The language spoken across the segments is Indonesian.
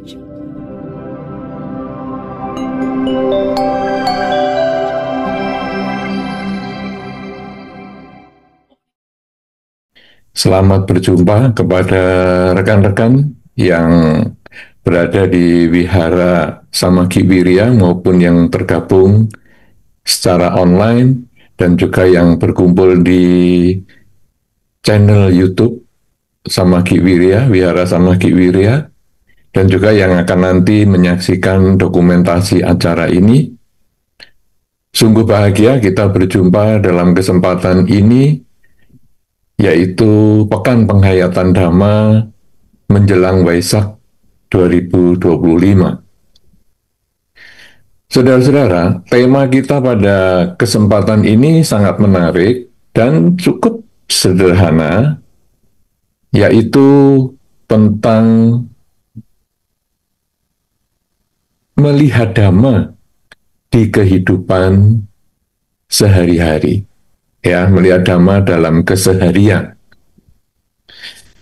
Selamat berjumpa kepada rekan-rekan yang berada di Wihara Samagi Wirya maupun yang tergabung secara online dan juga yang berkumpul di channel YouTube Samagi Wirya, Wihara Samagi Wirya, dan juga yang akan nanti menyaksikan dokumentasi acara ini. Sungguh bahagia kita berjumpa dalam kesempatan ini, yaitu Pekan Penghayatan Dhamma menjelang Waisak 2025. Saudara-saudara, tema kita pada kesempatan ini sangat menarik dan cukup sederhana, yaitu tentang melihat Dhamma di kehidupan sehari-hari. Ya, melihat Dhamma dalam keseharian.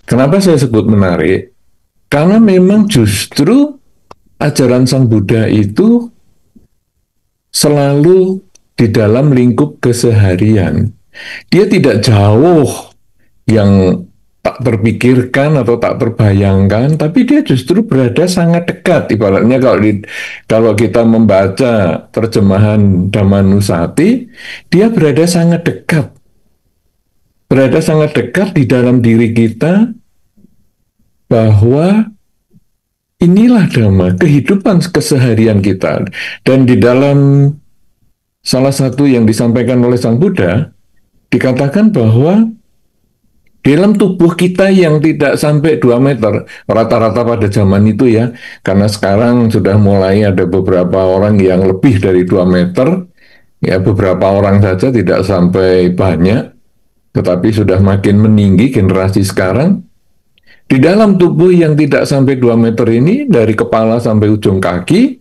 Kenapa saya sebut menarik? Karena memang justru ajaran Sang Buddha itu selalu di dalam lingkup keseharian. Dia tidak jauh yang tak terpikirkan atau tak terbayangkan, tapi dia justru berada sangat dekat. Ibaratnya kalau kita membaca terjemahan Dhammanusati, dia berada sangat dekat. Berada sangat dekat di dalam diri kita, bahwa inilah Dhamma, kehidupan keseharian kita. Dan di dalam salah satu yang disampaikan oleh Sang Buddha, dikatakan bahwa dalam tubuh kita yang tidak sampai 2 meter, rata-rata pada zaman itu ya, karena sekarang sudah mulai ada beberapa orang yang lebih dari 2 meter, ya beberapa orang saja tidak sampai banyak, tetapi sudah makin meninggi generasi sekarang. Di dalam tubuh yang tidak sampai 2 meter ini, dari kepala sampai ujung kaki,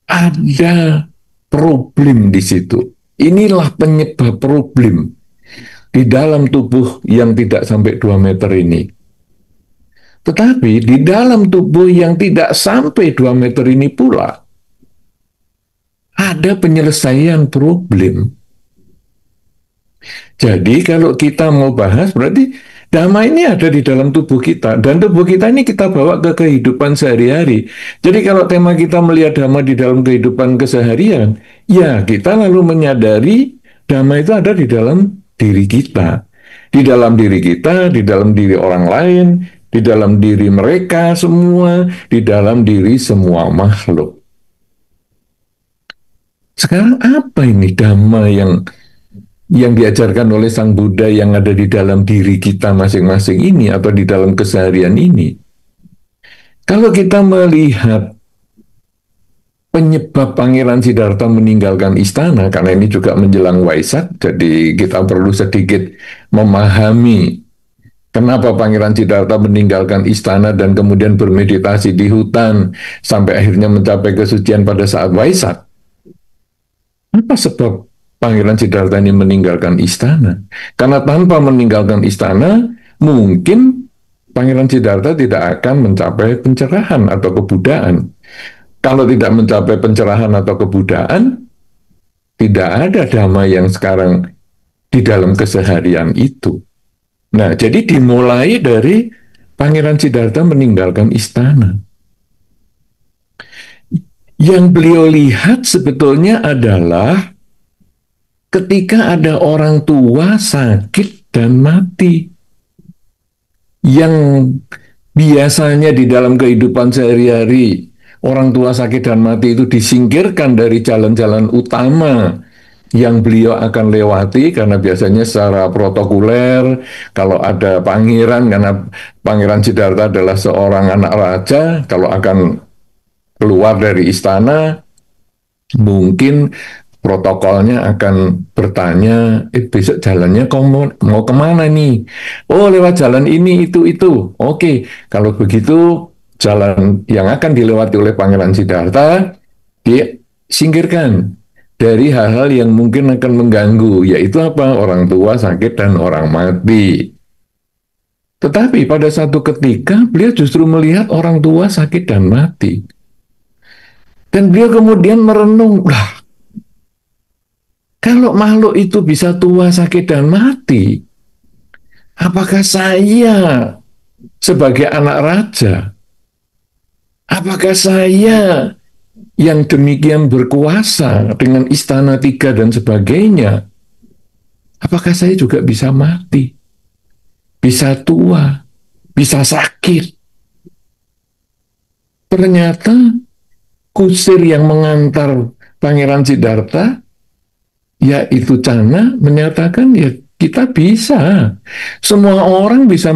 ada problem di situ. Inilah penyebab problem di dalam tubuh yang tidak sampai 2 meter ini. Tetapi di dalam tubuh yang tidak sampai 2 meter ini pula, ada penyelesaian problem. Jadi kalau kita mau bahas, berarti Dhamma ini ada di dalam tubuh kita, dan tubuh kita ini kita bawa ke kehidupan sehari-hari. Jadi kalau tema kita melihat Dhamma di dalam kehidupan keseharian, ya kita lalu menyadari Dhamma itu ada di dalam diri kita. Di dalam diri kita, di dalam diri orang lain, di dalam diri mereka semua, di dalam diri semua makhluk. Sekarang apa ini Dhamma yang diajarkan oleh Sang Buddha yang ada di dalam diri kita masing-masing ini atau di dalam keseharian ini? Kalau kita melihat penyebab Pangeran Siddhartha meninggalkan istana, karena ini juga menjelang Waisak, jadi kita perlu sedikit memahami kenapa Pangeran Siddhartha meninggalkan istana dan kemudian bermeditasi di hutan sampai akhirnya mencapai kesucian pada saat Waisak. Apa sebab Pangeran Siddhartha ini meninggalkan istana? Karena tanpa meninggalkan istana, mungkin Pangeran Siddhartha tidak akan mencapai pencerahan atau kebudaan. Kalau tidak mencapai pencerahan atau kebudaan, tidak ada Dhamma yang sekarang di dalam keseharian itu. Nah, jadi dimulai dari Pangeran Siddhartha meninggalkan istana. Yang beliau lihat sebetulnya adalah ketika ada orang tua sakit dan mati, yang biasanya di dalam kehidupan sehari-hari orang tua sakit dan mati itu disingkirkan dari jalan-jalan utama yang beliau akan lewati, karena biasanya secara protokoler kalau ada pangeran, karena Pangeran Siddhartha adalah seorang anak raja, kalau akan keluar dari istana mungkin protokolnya akan bertanya, besok jalannya kau mau kemana nih? Oh, lewat jalan ini, itu. Oke, kalau begitu jalan yang akan dilewati oleh Pangeran Siddhartha disingkirkan dari hal-hal yang mungkin akan mengganggu, yaitu apa? Orang tua sakit dan orang mati. Tetapi pada satu ketika beliau justru melihat orang tua sakit dan mati. Dan beliau kemudian merenung, lah, kalau makhluk itu bisa tua, sakit, dan mati, apakah saya sebagai anak raja, apakah saya yang demikian berkuasa dengan istana tiga dan sebagainya, apakah saya juga bisa mati, bisa tua, bisa sakit? Ternyata kusir yang mengantar Pangeran Siddhartha, yaitu Cana, menyatakan ya kita bisa. Semua orang bisa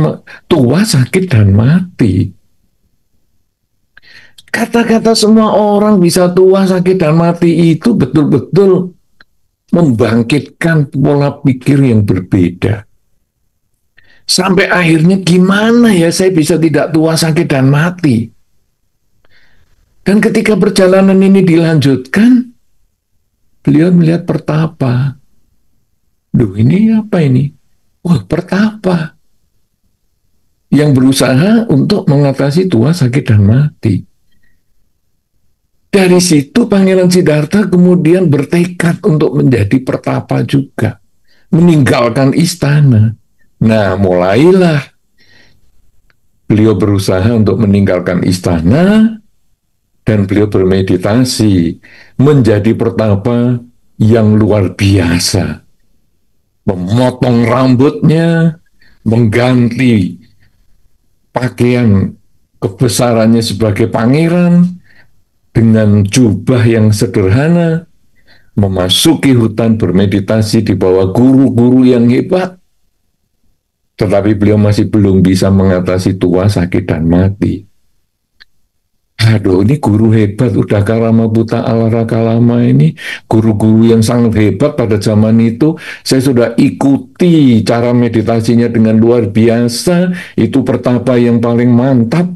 tua, sakit, dan mati. Kata-kata semua orang bisa tua, sakit, dan mati itu betul-betul membangkitkan pola pikir yang berbeda. Sampai akhirnya gimana ya saya bisa tidak tua, sakit, dan mati? Dan ketika perjalanan ini dilanjutkan, beliau melihat pertapa. Duh, ini apa ini? Wah, pertapa yang berusaha untuk mengatasi tua, sakit, dan mati. Dari situ Pangeran Siddhartha kemudian bertekad untuk menjadi pertapa juga, meninggalkan istana. Nah, mulailah beliau berusaha untuk meninggalkan istana dan beliau bermeditasi menjadi pertapa yang luar biasa. Memotong rambutnya, mengganti pakaian kebesarannya sebagai pangeran dengan jubah yang sederhana, memasuki hutan bermeditasi di bawah guru-guru yang hebat. Tetapi beliau masih belum bisa mengatasi tua, sakit, dan mati. Aduh, ini guru hebat, udah Karama Buta Alara Kalama ini, guru-guru yang sangat hebat pada zaman itu. Saya sudah ikuti cara meditasinya dengan luar biasa, itu pertapa yang paling mantap.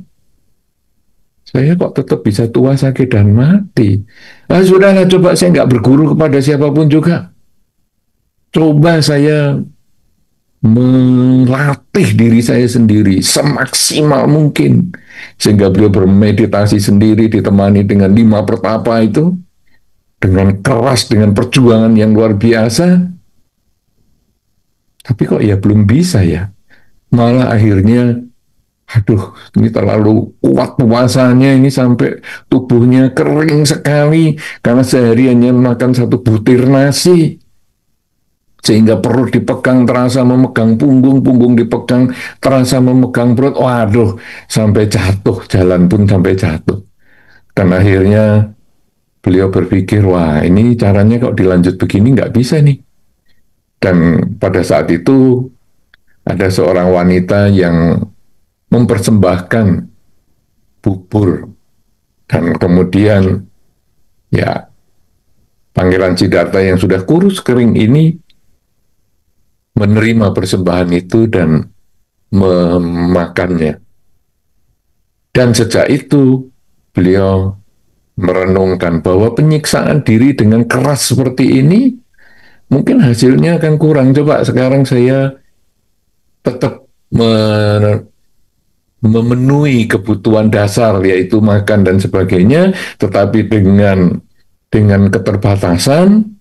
Saya kok tetap bisa tua, sakit, dan mati. Ah, sudahlah, coba saya nggak berguru kepada siapapun juga. Coba saya melatih diri saya sendiri semaksimal mungkin. Sehingga beliau bermeditasi sendiri ditemani dengan 5 pertapa itu. Dengan keras, dengan perjuangan yang luar biasa. Tapi kok ya belum bisa ya. Malah akhirnya aduh, ini terlalu kuat puasanya ini sampai tubuhnya kering sekali karena sehari hanya makan 1 butir nasi. Sehingga perut dipegang terasa memegang punggung, punggung dipegang terasa memegang perut. Waduh, sampai jatuh, jalan pun sampai jatuh. Dan akhirnya beliau berpikir, wah ini caranya kok dilanjut begini nggak bisa nih. Dan pada saat itu ada seorang wanita yang mempersembahkan bubur dan kemudian ya Pangeran Siddhartha yang sudah kurus kering ini menerima persembahan itu dan memakannya. Dan sejak itu beliau merenungkan bahwa penyiksaan diri dengan keras seperti ini mungkin hasilnya akan kurang. Coba sekarang saya tetap memenuhi kebutuhan dasar yaitu makan dan sebagainya, tetapi dengan keterbatasan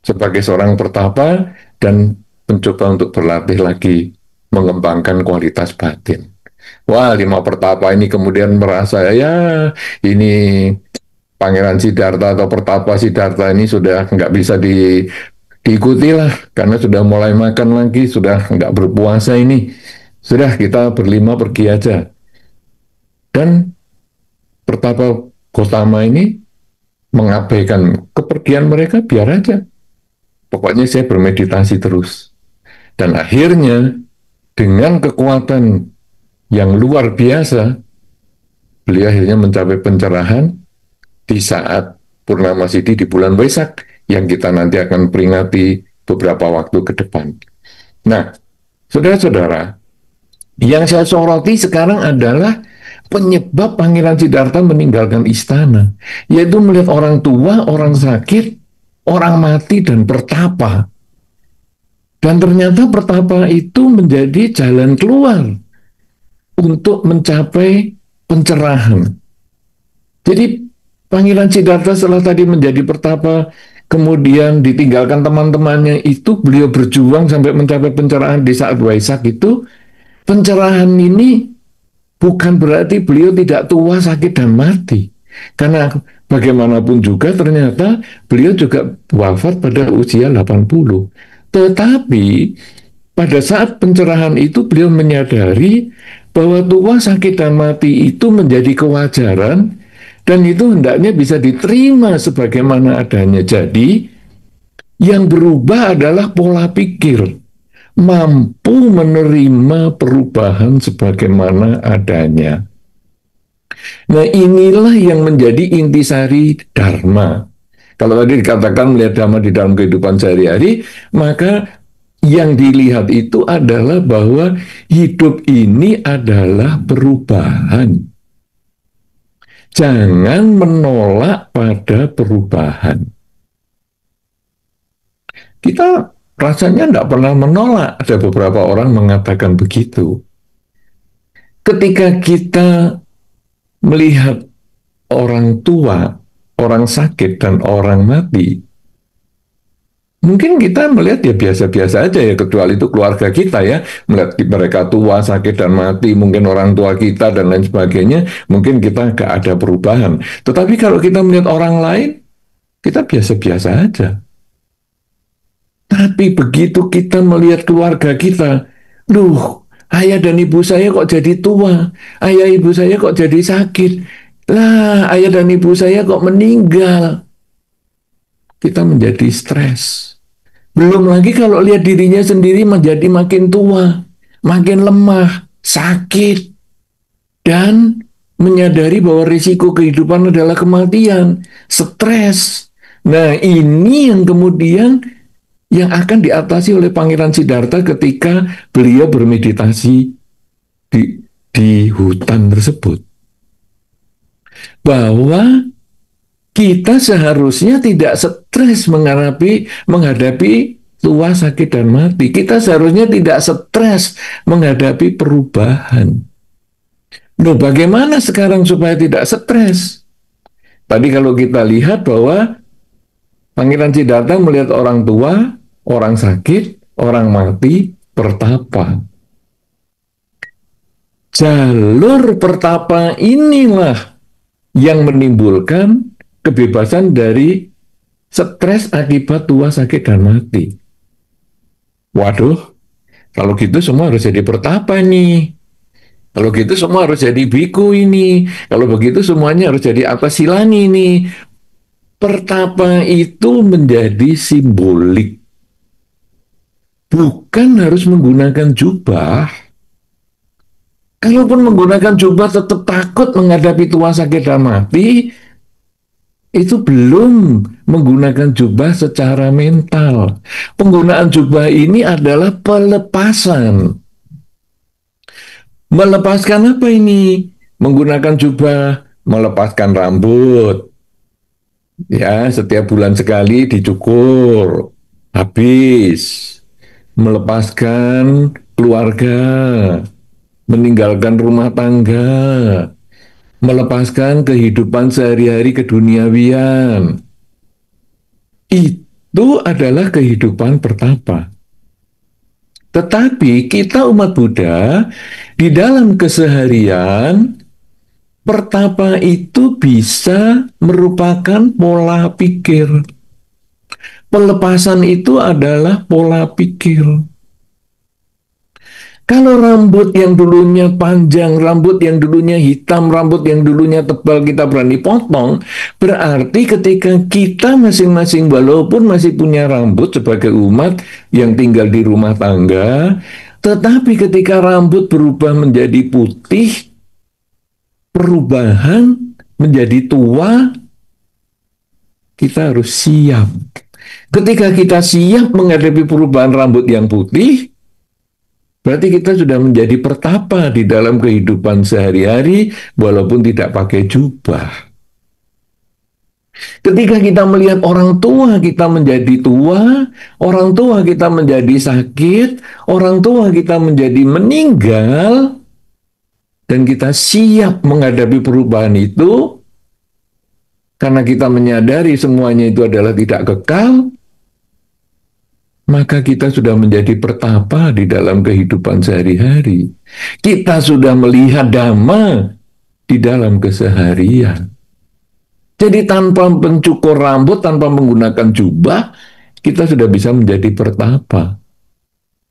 sebagai seorang pertapa dan mencoba untuk berlatih lagi mengembangkan kualitas batin. Wah, 5 pertapa ini kemudian merasa ya ini Pangeran Siddhartha atau pertapa Siddhartha ini sudah nggak bisa diikuti lah karena sudah mulai makan lagi, sudah nggak berpuasa ini. Sudah kita berlima pergi aja. Dan pertapa Gotama ini mengabaikan kepergian mereka, biar aja. Pokoknya saya bermeditasi terus. Dan akhirnya dengan kekuatan yang luar biasa, beliau akhirnya mencapai pencerahan di saat Purnama Sidhi di bulan Waisak yang kita nanti akan peringati beberapa waktu ke depan. Nah, saudara-saudara, yang saya soroti sekarang adalah penyebab Pangeran Siddhartha meninggalkan istana, yaitu melihat orang tua, orang sakit, orang mati, dan pertapa. Dan ternyata pertapa itu menjadi jalan keluar untuk mencapai pencerahan. Jadi Pangeran Siddhartha setelah tadi menjadi pertapa, kemudian ditinggalkan teman-temannya, itu beliau berjuang sampai mencapai pencerahan di saat Waisak itu. Pencerahan ini bukan berarti beliau tidak tua, sakit, dan mati. Karena bagaimanapun juga ternyata beliau juga wafat pada usia 80. Tetapi pada saat pencerahan itu beliau menyadari bahwa tua, sakit, dan mati itu menjadi kewajaran dan itu hendaknya bisa diterima sebagaimana adanya. Jadi yang berubah adalah pola pikir, mampu menerima perubahan sebagaimana adanya. Nah, inilah yang menjadi intisari Dharma. Kalau tadi dikatakan melihat Dharma di dalam kehidupan sehari-hari, maka yang dilihat itu adalah bahwa hidup ini adalah perubahan. Jangan menolak pada perubahan. Kita rasanya tidak pernah menolak. Ada beberapa orang mengatakan begitu. Ketika kita melihat orang tua, orang sakit, dan orang mati, mungkin kita melihat ya biasa-biasa aja ya, kecuali itu keluarga kita ya, melihat mereka tua, sakit, dan mati, mungkin orang tua kita dan lain sebagainya, mungkin kita gak ada perubahan. Tetapi kalau kita melihat orang lain, kita biasa-biasa aja. Tapi begitu kita melihat keluarga kita, ayah dan ibu saya kok jadi tua, ayah ibu saya kok jadi sakit, lah ayah dan ibu saya kok meninggal. Kita menjadi stres. Belum lagi kalau lihat dirinya sendiri menjadi makin tua, makin lemah, sakit, dan menyadari bahwa risiko kehidupan adalah kematian, stres. Nah, ini yang kemudian yang akan diatasi oleh Pangeran Siddhartha ketika beliau bermeditasi di hutan tersebut. Bahwa kita seharusnya tidak stres menghadapi tua, sakit, dan mati. Kita seharusnya tidak stres menghadapi perubahan. Loh, bagaimana sekarang supaya tidak stres? Tadi kalau kita lihat bahwa Pangeran Siddhartha melihat orang tua, orang sakit, orang mati, pertapa. Jalur pertapa inilah yang menimbulkan kebebasan dari stres akibat tua, sakit, dan mati. Waduh, kalau gitu semua harus jadi pertapa nih. Kalau gitu semua harus jadi biku ini. Kalau begitu semuanya harus jadi Atasilani nih. Pertapa itu menjadi simbolik. Bukan harus menggunakan jubah. Kalaupun menggunakan jubah tetap takut menghadapi tua, sakit, dan mati, itu belum menggunakan jubah secara mental. Penggunaan jubah ini adalah pelepasan. Melepaskan apa ini? Menggunakan jubah, melepaskan rambut. Ya, setiap bulan sekali dicukur. Habis. Melepaskan keluarga. Meninggalkan rumah tangga. Melepaskan kehidupan sehari-hari keduniawian. Itu adalah kehidupan pertapa. Tetapi kita umat Buddha di dalam keseharian, pertapa itu bisa merupakan pola pikir. Pelepasan itu adalah pola pikir. Kalau rambut yang dulunya panjang, rambut yang dulunya hitam, rambut yang dulunya tebal kita berani potong, berarti ketika kita masing-masing walaupun masih punya rambut sebagai umat yang tinggal di rumah tangga, tetapi ketika rambut berubah menjadi putih, perubahan menjadi tua, kita harus siap. Ketika kita siap menghadapi perubahan rambut yang putih, berarti kita sudah menjadi pertapa di dalam kehidupan sehari-hari walaupun tidak pakai jubah. Ketika kita melihat orang tua kita menjadi tua, orang tua kita menjadi sakit, orang tua kita menjadi meninggal, dan kita siap menghadapi perubahan itu, karena kita menyadari semuanya itu adalah tidak kekal, maka kita sudah menjadi pertapa di dalam kehidupan sehari-hari. Kita sudah melihat dhamma di dalam keseharian. Jadi tanpa mencukur rambut, tanpa menggunakan jubah, kita sudah bisa menjadi pertapa.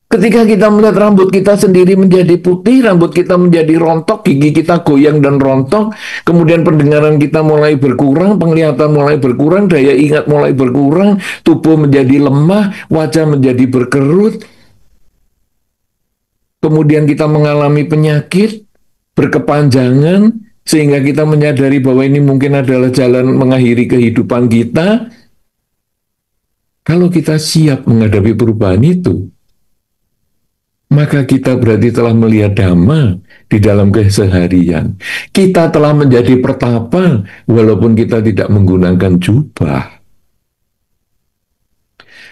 Ketika kita melihat rambut kita sendiri menjadi putih, rambut kita menjadi rontok, gigi kita goyang dan rontok, kemudian pendengaran kita mulai berkurang, penglihatan mulai berkurang, daya ingat mulai berkurang, tubuh menjadi lemah, wajah menjadi berkerut, kemudian kita mengalami penyakit berkepanjangan, sehingga kita menyadari bahwa ini mungkin adalah jalan mengakhiri kehidupan kita. Kalau kita siap menghadapi perubahan itu, maka kita berarti telah melihat dhamma di dalam keseharian. Kita telah menjadi pertapa walaupun kita tidak menggunakan jubah.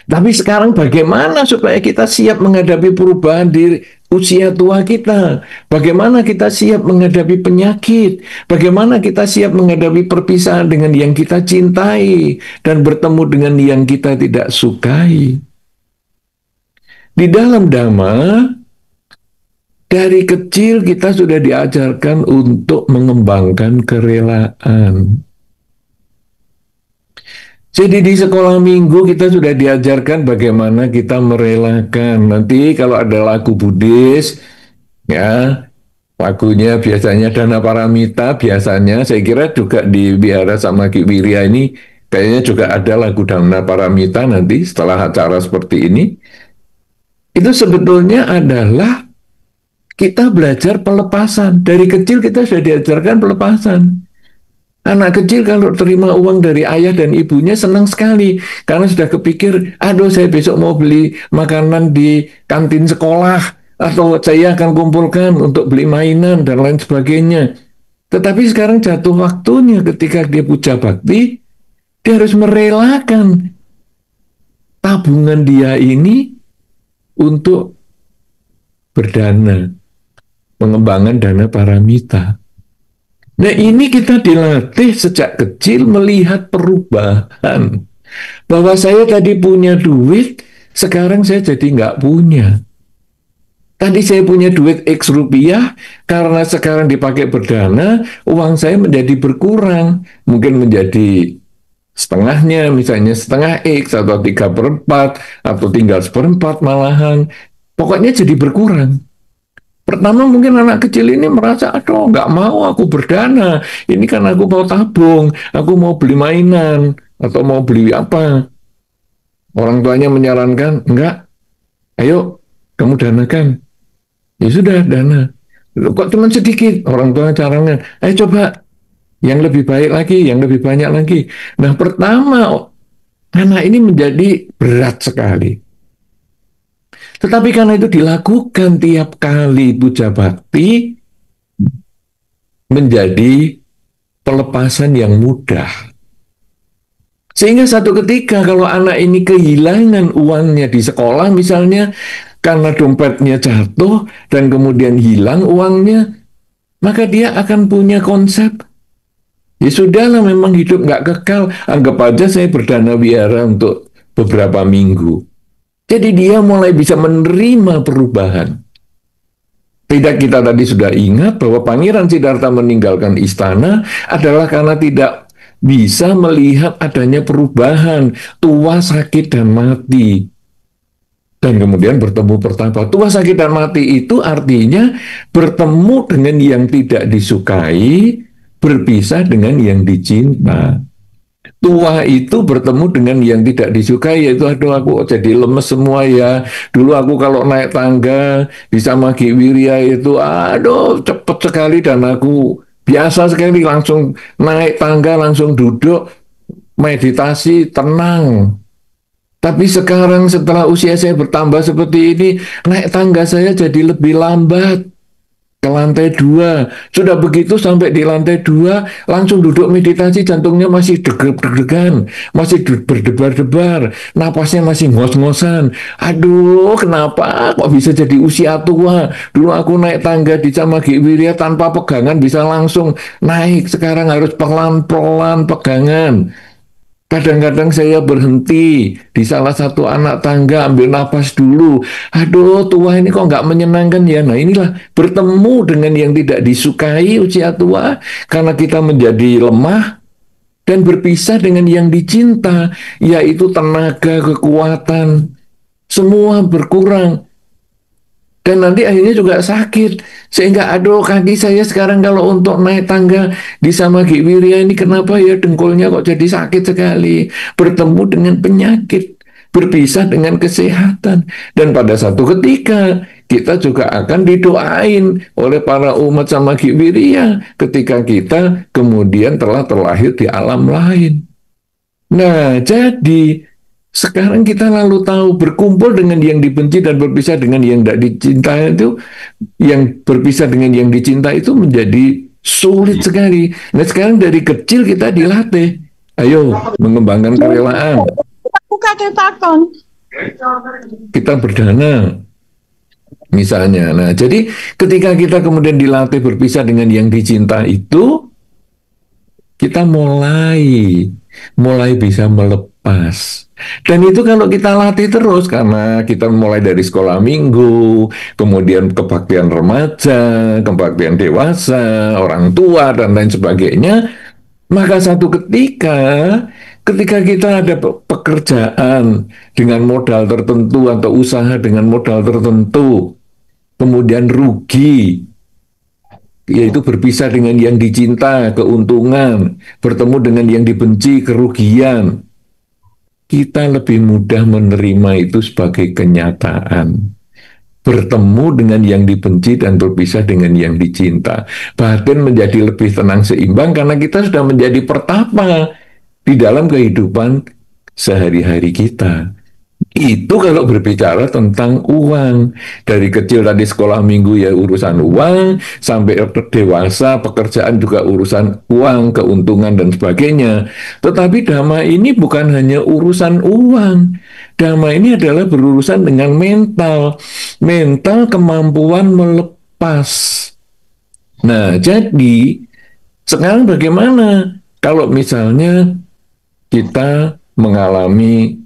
Tapi sekarang bagaimana supaya kita siap menghadapi perubahan di usia tua kita? Bagaimana kita siap menghadapi penyakit? Bagaimana kita siap menghadapi perpisahan dengan yang kita cintai dan bertemu dengan yang kita tidak sukai? Di dalam Dhamma, dari kecil kita sudah diajarkan untuk mengembangkan kerelaan. Jadi di sekolah minggu kita sudah diajarkan bagaimana kita merelakan. Nanti kalau ada lagu Buddhis, ya lagunya biasanya Dana Paramita, biasanya saya kira juga di Wihara sama Ki Wirya ini kayaknya juga ada lagu Dana Paramita nanti setelah acara seperti ini. Itu sebetulnya adalah kita belajar pelepasan. Dari kecil kita sudah diajarkan pelepasan. Anak kecil kalau terima uang dari ayah dan ibunya senang sekali. Karena sudah kepikir, aduh saya besok mau beli makanan di kantin sekolah. Atau saya akan kumpulkan untuk beli mainan dan lain sebagainya. Tetapi sekarang jatuh waktunya ketika dia puja bakti, dia harus merelakan tabungan dia ini untuk berdana, pengembangan dana paramita. Nah ini kita dilatih sejak kecil melihat perubahan. Bahwa saya tadi punya duit, sekarang saya jadi nggak punya. Tadi saya punya duit X rupiah, karena sekarang dipakai berdana, uang saya menjadi berkurang. Mungkin menjadi setengahnya, misalnya setengah X atau 3/4 atau tinggal 1/4 malahan. Pokoknya jadi berkurang. Pertama mungkin anak kecil ini merasa, aduh nggak mau aku berdana. Ini kan aku mau tabung, aku mau beli mainan, atau mau beli apa. Orang tuanya menyarankan, enggak, ayo kamu danakan. Ya sudah, dana. Kok cuma sedikit? Orang tua caranya, ayo coba yang lebih baik lagi, yang lebih banyak lagi. Nah pertama, anak ini menjadi berat sekali. Tetapi karena itu dilakukan tiap kali puja bakti, menjadi pelepasan yang mudah. Sehingga satu ketika kalau anak ini kehilangan uangnya di sekolah misalnya, karena dompetnya jatuh dan kemudian hilang uangnya, maka dia akan punya konsep, ya sudahlah memang hidup nggak kekal, anggap aja saya berdana wihara untuk beberapa minggu. Jadi dia mulai bisa menerima perubahan. Tidak, kita tadi sudah ingat bahwa Pangeran Siddhartha meninggalkan istana adalah karena tidak bisa melihat adanya perubahan, tua, sakit, dan mati. Dan kemudian bertemu pertapa. Tua, sakit, dan mati itu artinya bertemu dengan yang tidak disukai, berpisah dengan yang dicinta. Tua itu bertemu dengan yang tidak disukai, yaitu aduh aku jadi lemes semua ya. Dulu aku kalau naik tangga bisa Ki Wirya itu aduh cepet sekali dan aku biasa sekali langsung naik tangga langsung duduk meditasi tenang. Tapi sekarang setelah usia saya bertambah seperti ini, naik tangga saya jadi lebih lambat. ke lantai 2. Sudah begitu sampai di lantai 2, langsung duduk meditasi, jantungnya masih deg-degan, masih berdebar-debar, napasnya masih ngos-ngosan. Aduh, kenapa kok bisa jadi usia tua? Dulu aku naik tangga di Camagi Wirya tanpa pegangan bisa langsung naik, sekarang harus pelan-pelan pegangan. Kadang-kadang saya berhenti di salah satu anak tangga, ambil napas dulu. Aduh, tua ini kok nggak menyenangkan ya. Nah inilah bertemu dengan yang tidak disukai usia tua, karena kita menjadi lemah dan berpisah dengan yang dicinta, yaitu tenaga, kekuatan, semua berkurang. Dan nanti akhirnya juga sakit. Sehingga aduh kaki saya sekarang kalau untuk naik tangga di Samagi Wirya ini kenapa ya dengkulnya kok jadi sakit sekali. Bertemu dengan penyakit. Berpisah dengan kesehatan. Dan pada satu ketika kita juga akan didoain oleh para umat Samagi Wirya ketika kita kemudian telah terlahir di alam lain. Nah, jadi sekarang kita lalu tahu berkumpul dengan yang dibenci dan berpisah dengan yang tidak dicinta itu, yang berpisah dengan yang dicinta itu menjadi sulit sekali. Nah sekarang dari kecil kita dilatih, ayo mengembangkan kerelaan. Kita berdana, misalnya. Nah jadi ketika kita kemudian dilatih berpisah dengan yang dicinta itu, kita mulai bisa melepas. Dan itu kalau kita latih terus, karena kita mulai dari sekolah minggu, kemudian kebaktian remaja, kebaktian dewasa, orang tua, dan lain sebagainya, maka satu ketika kita ada pekerjaan dengan modal tertentu atau usaha dengan modal tertentu, kemudian rugi, yaitu berpisah dengan yang dicinta, keuntungan, bertemu dengan yang dibenci, kerugian, kita lebih mudah menerima itu sebagai kenyataan. Bertemu dengan yang dibenci dan berpisah dengan yang dicinta. Batin menjadi lebih tenang seimbang karena kita sudah menjadi pertapa di dalam kehidupan sehari-hari kita. Itu kalau berbicara tentang uang. Dari kecil tadi sekolah minggu ya urusan uang, sampai dewasa pekerjaan juga urusan uang, keuntungan dan sebagainya. Tetapi dhamma ini bukan hanya urusan uang. Dhamma ini adalah berurusan dengan mental. Mental kemampuan melepas. Nah, jadi sekarang bagaimana kalau misalnya kita mengalami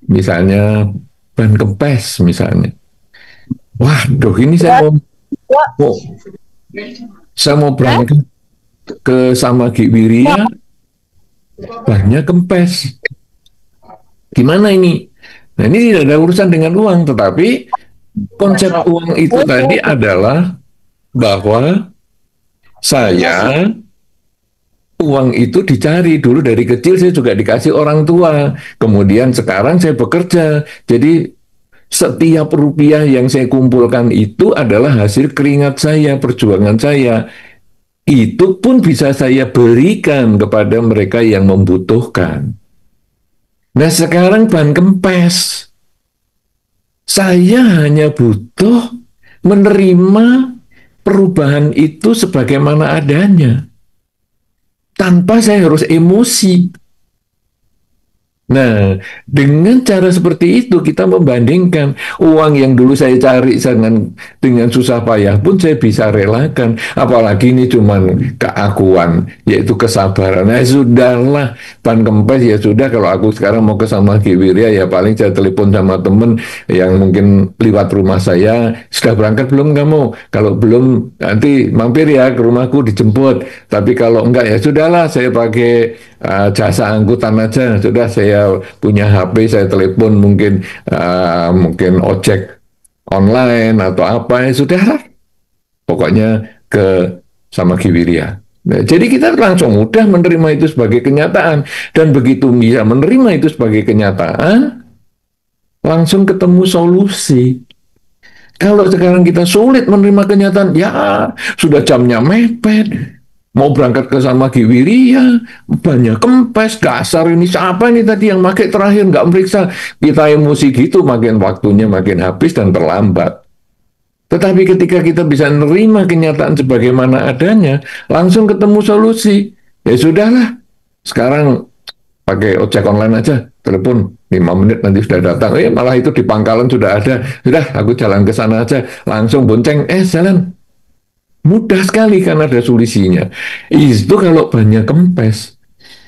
misalnya ban kempes misalnya. Waduh, ini saya mau berangkat ke Samagi Wirya, bannya kempes. Gimana ini? Nah, ini tidak ada urusan dengan uang, tetapi konsep uang itu tadi adalah bahwa uang itu dicari dulu dari kecil, saya juga dikasih orang tua. Kemudian sekarang saya bekerja. Jadi setiap rupiah yang saya kumpulkan itu adalah hasil keringat saya, perjuangan saya. Itu pun bisa saya berikan kepada mereka yang membutuhkan. Nah sekarang ban kempes. Saya hanya butuh menerima perubahan itu sebagaimana adanya, tanpa saya harus emosi. Nah, dengan cara seperti itu kita membandingkan uang yang dulu saya cari dengan susah payah pun saya bisa relakan. Apalagi ini cuma keakuan, yaitu kesabaran. Nah, sudahlah, ban kempes ya sudah. Kalau aku sekarang mau ke Samagi Wirya ya paling saya telepon sama temen yang mungkin lewat rumah saya, sudah berangkat belum kamu? Kalau belum nanti mampir ya ke rumahku dijemput. Tapi kalau enggak ya sudahlah, saya pakai jasa angkutan aja. Sudah, saya punya HP, saya telepon mungkin ojek online atau apa, ya sudah lah. Pokoknya ke Samagi Wirya. Nah, jadi kita langsung mudah menerima itu sebagai kenyataan. Dan begitu bisa menerima itu sebagai kenyataan, langsung ketemu solusi. Kalau sekarang kita sulit menerima kenyataan, ya sudah jamnya mepet, mau berangkat ke Samagi Wirya, banyak kempes, dasar ini siapa ini tadi yang pakai terakhir nggak meriksa. Kita emosi gitu, makin waktunya makin habis dan terlambat. Tetapi ketika kita bisa menerima kenyataan sebagaimana adanya, langsung ketemu solusi. Ya sudahlah, sekarang pakai ojek online aja, telepon 5 menit nanti sudah datang. Malah itu di pangkalan sudah ada. Sudah, aku jalan ke sana aja, langsung bonceng, jalan. Mudah sekali kan ada solusinya. Itu kalau banyak kempes.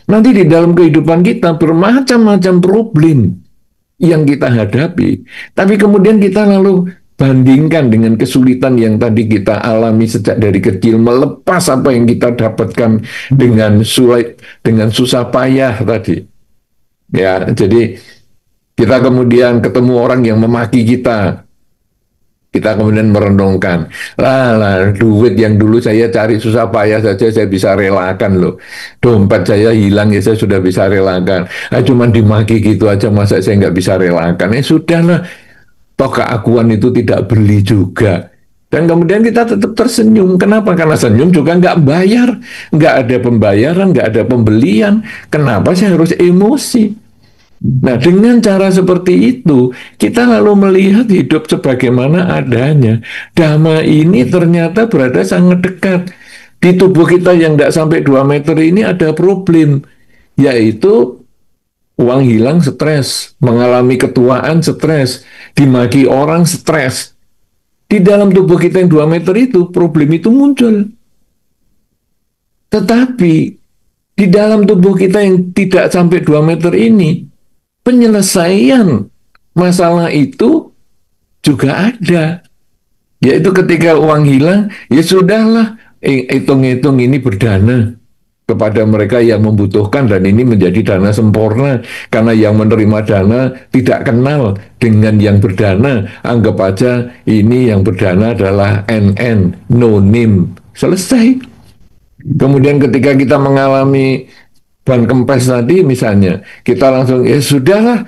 Nanti di dalam kehidupan kita bermacam-macam problem yang kita hadapi. Tapi kemudian kita lalu bandingkan dengan kesulitan yang tadi kita alami sejak dari kecil, melepas apa yang kita dapatkan dengan sulit, dengan susah payah tadi. Ya, jadi kita kemudian ketemu orang yang memaki kita kemudian merenungkan, duit yang dulu saya cari susah payah saja saya bisa relakan loh. Dompet saya hilang ya saya sudah bisa relakan. Cuman dimaki gitu aja masa saya nggak bisa relakan. Sudahlah, toh keakuan itu tidak beli juga. Dan kemudian kita tetap tersenyum. Kenapa? Karena senyum juga nggak bayar. Nggak ada pembayaran, nggak ada pembelian. Kenapa saya harus emosi? Nah, dengan cara seperti itu, kita lalu melihat hidup sebagaimana adanya. Dhamma ini ternyata berada sangat dekat. Di tubuh kita yang tidak sampai 2 meter ini ada problem, yaitu uang hilang stres, mengalami ketuaan stres, dimaki orang stres. Di dalam tubuh kita yang 2 meter itu, problem itu muncul. Tetapi, di dalam tubuh kita yang tidak sampai 2 meter ini, penyelesaian masalah itu juga ada. Yaitu ketika uang hilang, ya sudahlah, hitung-hitung ini berdana kepada mereka yang membutuhkan dan ini menjadi dana sempurna. Karena yang menerima dana tidak kenal dengan yang berdana. Anggap aja ini yang berdana adalah NN, no name. Selesai. Kemudian ketika kita mengalami ban kempes tadi misalnya, kita langsung ya sudahlah,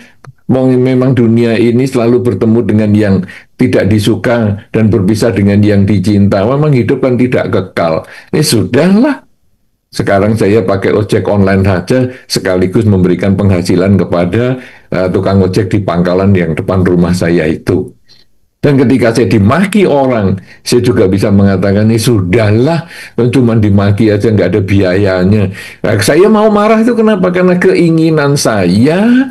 memang dunia ini selalu bertemu dengan yang tidak disuka dan berpisah dengan yang dicinta. Memang hidup kan tidak kekal. Sudahlah, sekarang saya pakai ojek online saja sekaligus memberikan penghasilan kepada tukang ojek di pangkalan yang depan rumah saya itu. Dan ketika saya dimaki orang, saya juga bisa mengatakan, sudahlah, cuma dimaki aja nggak ada biayanya. Nah, saya mau marah itu kenapa? Karena keinginan saya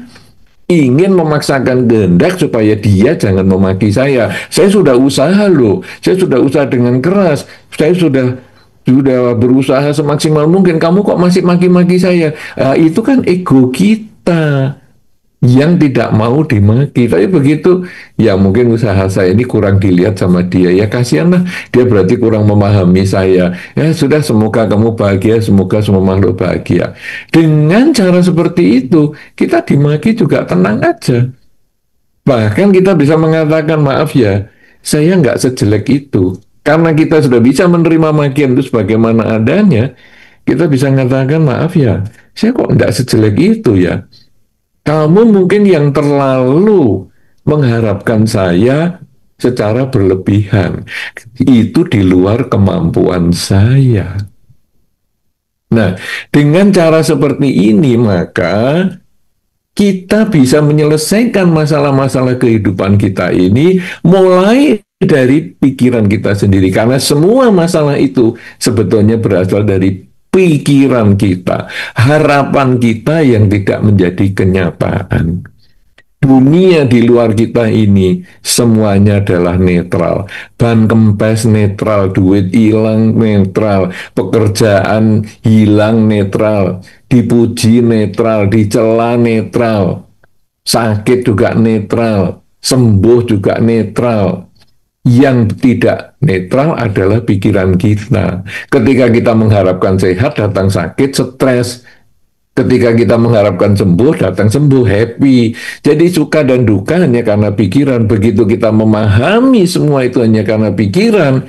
ingin memaksakan kehendak supaya dia jangan memaki saya. Saya sudah usaha loh, saya sudah usaha dengan keras, saya sudah berusaha semaksimal mungkin, kamu kok masih maki-maki saya? Itu kan ego kita yang tidak mau dimaki. Tapi begitu, ya mungkin usaha saya ini kurang dilihat sama dia, ya kasihanlah, dia berarti kurang memahami saya. Ya sudah, semoga kamu bahagia, semoga semua makhluk bahagia. Dengan cara seperti itu, kita dimaki juga tenang aja. Bahkan kita bisa mengatakan, maaf ya, saya nggak sejelek itu. Karena kita sudah bisa menerima makian itu sebagaimana adanya, kita bisa mengatakan, maaf ya, saya kok nggak sejelek itu ya. Kamu mungkin yang terlalu mengharapkan saya secara berlebihan. Itu di luar kemampuan saya. Nah, dengan cara seperti ini, maka kita bisa menyelesaikan masalah-masalah kehidupan kita ini mulai dari pikiran kita sendiri. Karena semua masalah itu sebetulnya berasal dari pikiran kita, harapan kita yang tidak menjadi kenyataan. Dunia di luar kita ini semuanya adalah netral. Ban kempes netral, duit hilang netral, pekerjaan hilang netral, dipuji netral, dicela netral, sakit juga netral, sembuh juga netral. Yang tidak netral adalah pikiran kita. Ketika kita mengharapkan sehat, datang sakit, stres. Ketika kita mengharapkan sembuh, datang sembuh, happy. Jadi suka dan duka hanya karena pikiran. Begitu kita memahami semua itu hanya karena pikiran,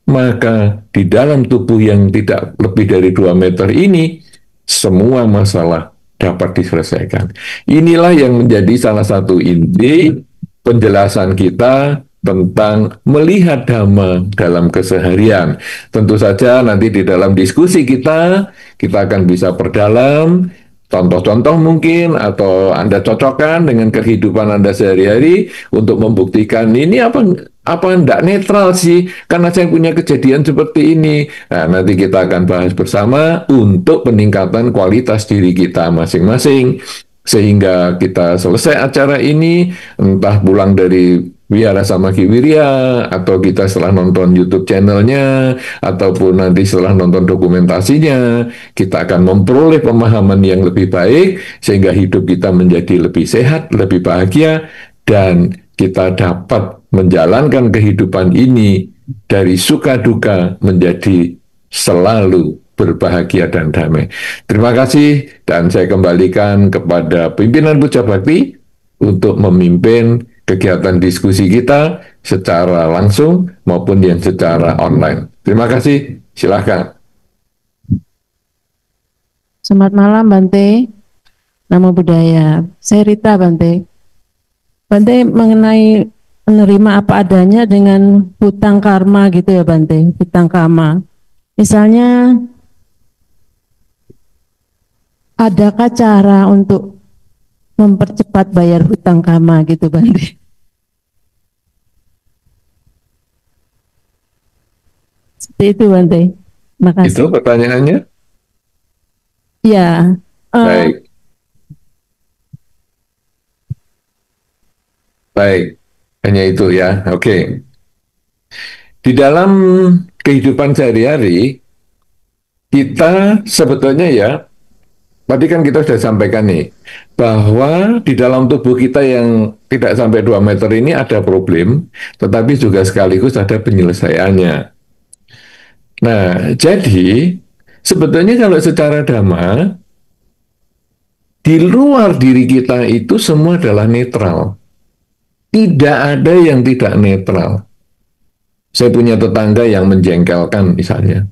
maka di dalam tubuh yang tidak lebih dari 2 meter ini, semua masalah dapat diselesaikan. Inilah yang menjadi salah satu inti penjelasan kita tentang melihat Dhamma dalam keseharian. Tentu saja nanti di dalam diskusi kita akan bisa perdalam contoh-contoh mungkin, atau Anda cocokkan dengan kehidupan Anda sehari-hari untuk membuktikan ini apa enggak netral sih? Karena saya punya kejadian seperti ini. Nah, nanti kita akan bahas bersama untuk peningkatan kualitas diri kita masing-masing. Sehingga kita selesai acara ini, entah pulang dari Wihara Samaki Wirya, atau kita setelah nonton YouTube channelnya, ataupun nanti setelah nonton dokumentasinya, kita akan memperoleh pemahaman yang lebih baik, sehingga hidup kita menjadi lebih sehat, lebih bahagia, dan kita dapat menjalankan kehidupan ini dari suka duka menjadi selalu berbahagia dan damai. Terima kasih dan saya kembalikan kepada pimpinan Puja Bakti untuk memimpin kegiatan diskusi kita secara langsung maupun yang secara online. Terima kasih, silakan. Selamat malam Bante, Namo Buddhaya. Saya Rita Bante. Bante mengenai menerima apa adanya dengan hutang karma gitu ya Bante, hutang karma. Misalnya, adakah cara untuk mempercepat bayar hutang karma gitu Bante? Seperti itu Bante. Makasih. Itu pertanyaannya? Ya. Baik. Baik, hanya itu ya. Oke. Di dalam kehidupan sehari-hari, kita sebetulnya ya, tadi kan kita sudah sampaikan nih, bahwa di dalam tubuh kita yang tidak sampai 2 meter ini ada problem, tetapi juga sekaligus ada penyelesaiannya. Nah, jadi sebetulnya kalau secara dhamma, di luar diri kita itu semua adalah netral. Tidak ada yang tidak netral. Saya punya tetangga yang menjengkelkan misalnya.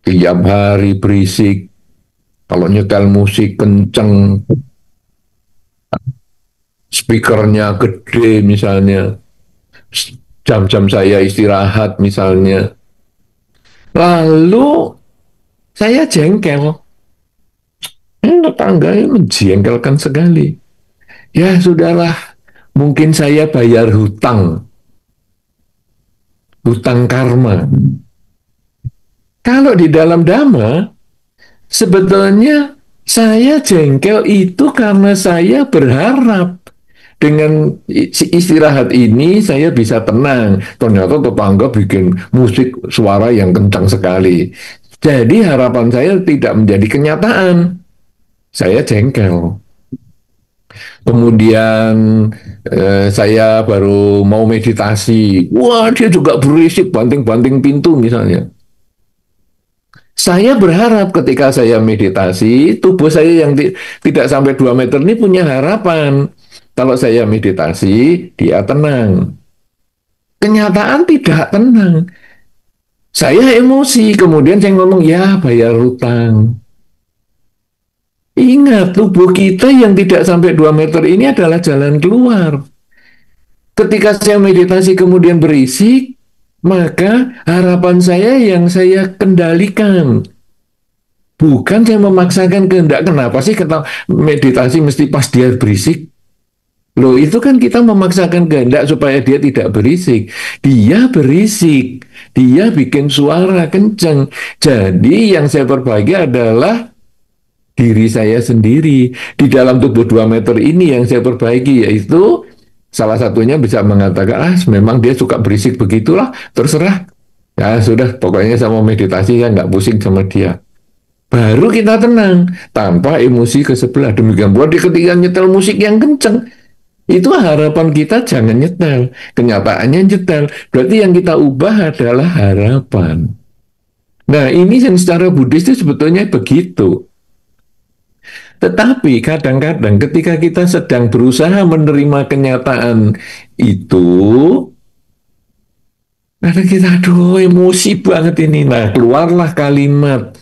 Tiap hari berisik, kalau nyetel musik kenceng, speakernya gede misalnya, jam-jam saya istirahat misalnya. Lalu saya jengkel. Tetangganya menjengkelkan sekali. Ya sudahlah, mungkin saya bayar hutang karma. Kalau di dalam Dhamma, sebetulnya saya jengkel itu karena saya berharap dengan istirahat ini saya bisa tenang. Ternyata tetangga bikin musik suara yang kencang sekali. Jadi harapan saya tidak menjadi kenyataan. Saya jengkel. Kemudian saya baru mau meditasi. Wah, dia juga berisik banting-banting pintu misalnya. Saya berharap ketika saya meditasi, tubuh saya yang tidak sampai 2 meter ini punya harapan. Kalau saya meditasi, dia tenang. Kenyataan tidak tenang. Saya emosi, kemudian saya ngomong, ya bayar hutang. Ingat, tubuh kita yang tidak sampai 2 meter ini adalah jalan keluar. Ketika saya meditasi kemudian berisik, maka harapan saya yang saya kendalikan. Bukan saya memaksakan kehendak. Kenapa sih kita meditasi mesti pas dia berisik? Loh, itu kan kita memaksakan kehendak supaya dia tidak berisik. Dia berisik. Dia bikin suara kencang. Jadi yang saya perbaiki adalah diri saya sendiri. Di dalam tubuh 2 meter ini yang saya perbaiki, yaitu salah satunya bisa mengatakan, memang dia suka berisik begitulah, terserah. Ya sudah, pokoknya saya mau meditasi, ya nggak pusing sama dia. Baru kita tenang, tanpa emosi ke sebelah. Demikian pula di ketika nyetel musik yang kenceng, itu harapan kita jangan nyetel. Kenyataannya nyetel. Berarti yang kita ubah adalah harapan. Nah, ini yang secara Buddhis itu sebetulnya begitu. Tetapi kadang-kadang ketika kita sedang berusaha menerima kenyataan itu, kadang kita, aduh emosi banget ini. Nah, keluarlah kalimat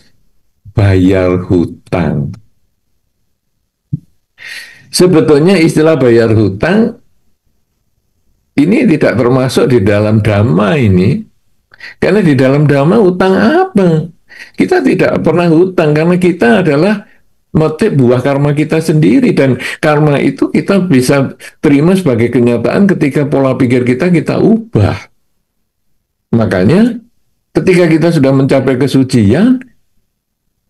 bayar hutang. Sebetulnya istilah bayar hutang ini tidak termasuk di dalam Dhamma ini. Karena di dalam Dhamma hutang apa? Kita tidak pernah hutang karena kita adalah metik buah karma kita sendiri, dan karma itu kita bisa terima sebagai kenyataan ketika pola pikir kita ubah. Makanya ketika kita sudah mencapai kesucian,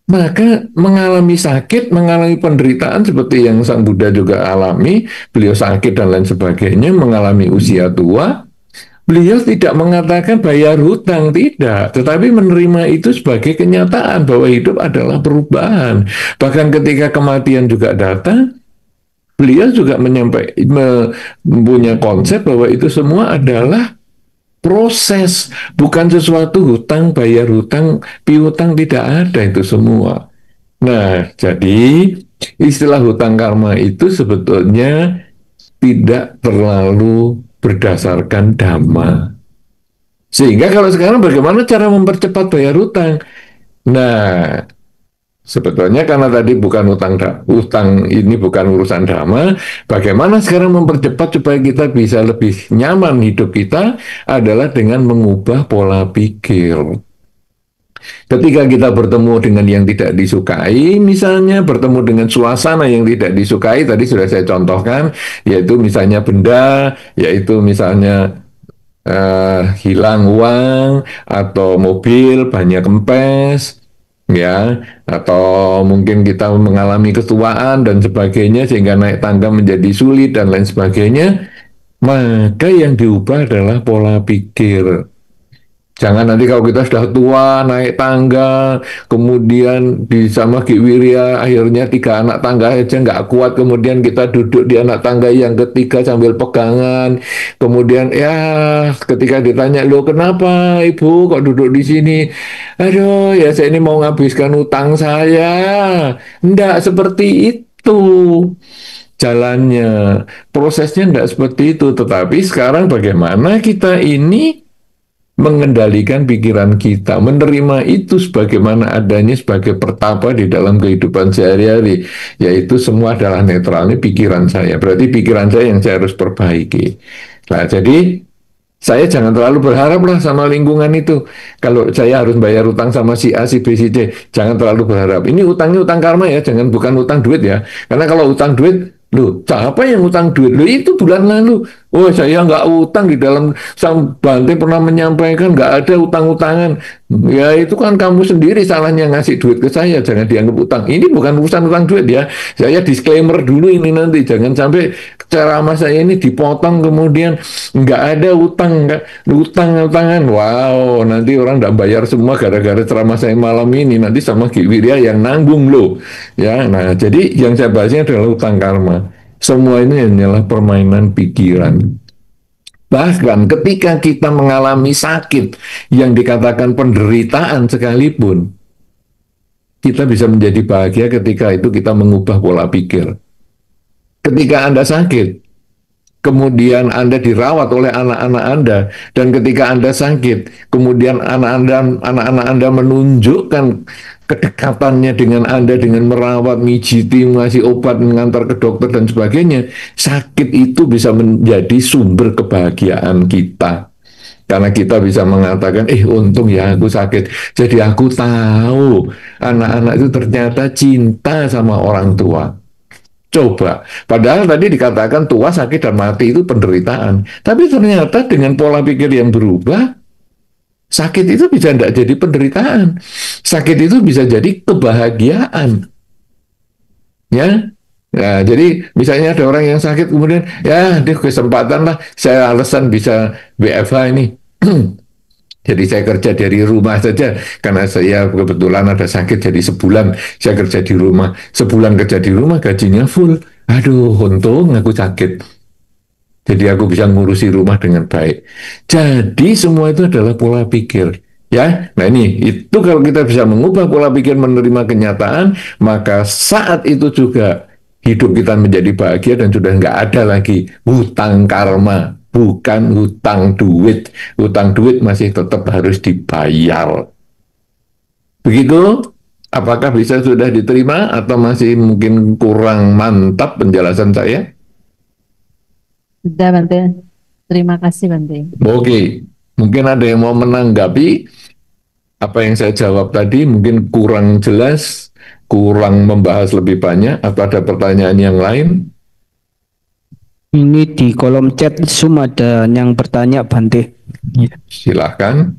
maka mengalami sakit, mengalami penderitaan seperti yang Sang Buddha juga alami, beliau sakit dan lain sebagainya, mengalami usia tua, beliau tidak mengatakan bayar hutang, tidak, tetapi menerima itu sebagai kenyataan bahwa hidup adalah perubahan. Bahkan ketika kematian juga datang, beliau juga mempunyai konsep bahwa itu semua adalah proses, bukan sesuatu hutang, bayar hutang, piutang, tidak ada itu semua. Nah, jadi istilah hutang karma itu sebetulnya tidak terlalu berdasarkan dhamma. Sehingga kalau sekarang bagaimana cara mempercepat bayar hutang? Nah, sebetulnya karena tadi bukan utang ini bukan urusan dhamma, bagaimana sekarang mempercepat supaya kita bisa lebih nyaman hidup kita adalah dengan mengubah pola pikir. Ketika kita bertemu dengan yang tidak disukai, misalnya bertemu dengan suasana yang tidak disukai, tadi sudah saya contohkan, yaitu misalnya benda, yaitu misalnya hilang uang, atau mobil banyak kempes, ya, atau mungkin kita mengalami ketuaan dan sebagainya, sehingga naik tangga menjadi sulit dan lain sebagainya, maka yang diubah adalah pola pikir. Jangan nanti kalau kita sudah tua, naik tangga, kemudian di sama Ki Wirya, akhirnya 3 anak tangga aja nggak kuat, kemudian kita duduk di anak tangga yang ketiga sambil pegangan, kemudian ya ketika ditanya, lo kenapa ibu kok duduk di sini? Aduh, ya saya ini mau nghabiskan utang saya. Nggak seperti itu jalannya, prosesnya nggak seperti itu, tetapi sekarang bagaimana kita ini mengendalikan pikiran kita, menerima itu sebagaimana adanya sebagai pertapa di dalam kehidupan sehari-hari, yaitu semua adalah netral. Ini pikiran saya, berarti pikiran saya yang saya harus perbaiki. Nah, jadi saya jangan terlalu berharap lah sama lingkungan itu. Kalau saya harus bayar utang sama si A, si B, si C, jangan terlalu berharap. Ini utangnya utang karma ya, jangan, bukan utang duit ya. Karena kalau utang duit, loh, siapa yang utang duit? Loh, itu bulan lalu. Oh, saya nggak utang, di dalam Sang Bante pernah menyampaikan nggak ada utang-utangan. Ya itu kan kamu sendiri salahnya ngasih duit ke saya, jangan dianggap utang. Ini bukan urusan utang duit ya. Saya disclaimer dulu ini nanti, jangan sampai ceramah saya ini dipotong kemudian nggak ada utang, nggak utang-utangan. Wow, nanti orang nggak bayar semua gara-gara ceramah saya malam ini. Nanti sama Ki Wirya yang nanggung loh. Ya, nah jadi yang saya bahasnya adalah utang karma. Semua ini hanyalah permainan pikiran. Bahkan ketika kita mengalami sakit yang dikatakan penderitaan sekalipun, kita bisa menjadi bahagia ketika itu kita mengubah pola pikir. Ketika Anda sakit, kemudian Anda dirawat oleh anak-anak Anda, dan ketika Anda sakit, kemudian anak-anak Anda menunjukkan kedekatannya dengan Anda dengan merawat, mijiti, ngasih obat, mengantar ke dokter dan sebagainya, sakit itu bisa menjadi sumber kebahagiaan kita. Karena kita bisa mengatakan, untung ya aku sakit, jadi aku tahu anak-anak itu ternyata cinta sama orang tua. Coba, padahal tadi dikatakan tua, sakit, dan mati itu penderitaan. Tapi ternyata dengan pola pikir yang berubah, sakit itu bisa tidak jadi penderitaan. Sakit itu bisa jadi kebahagiaan. Ya, nah, jadi misalnya ada orang yang sakit, kemudian ya dia kesempatan lah, saya alasan bisa WFH ini. Jadi saya kerja dari rumah saja, karena saya kebetulan ada sakit, jadi sebulan saya kerja di rumah. Sebulan kerja di rumah, gajinya full. Aduh, untung aku sakit. Jadi aku bisa ngurusi rumah dengan baik. Jadi semua itu adalah pola pikir. Ya, nah ini, itu kalau kita bisa mengubah pola pikir, menerima kenyataan, maka saat itu juga hidup kita menjadi bahagia dan sudah nggak ada lagi hutang karma. Bukan hutang duit. Hutang duit masih tetap harus dibayar. Begitu? Apakah bisa sudah diterima atau masih mungkin kurang mantap penjelasan saya? Sudah, Bante. Terima kasih, Bante. Oke, mungkin ada yang mau menanggapi apa yang saya jawab tadi, mungkin kurang jelas kurang membahas lebih banyak atau ada pertanyaan yang lain? Ini di kolom chat Zoom ada yang bertanya, Bante. Silahkan.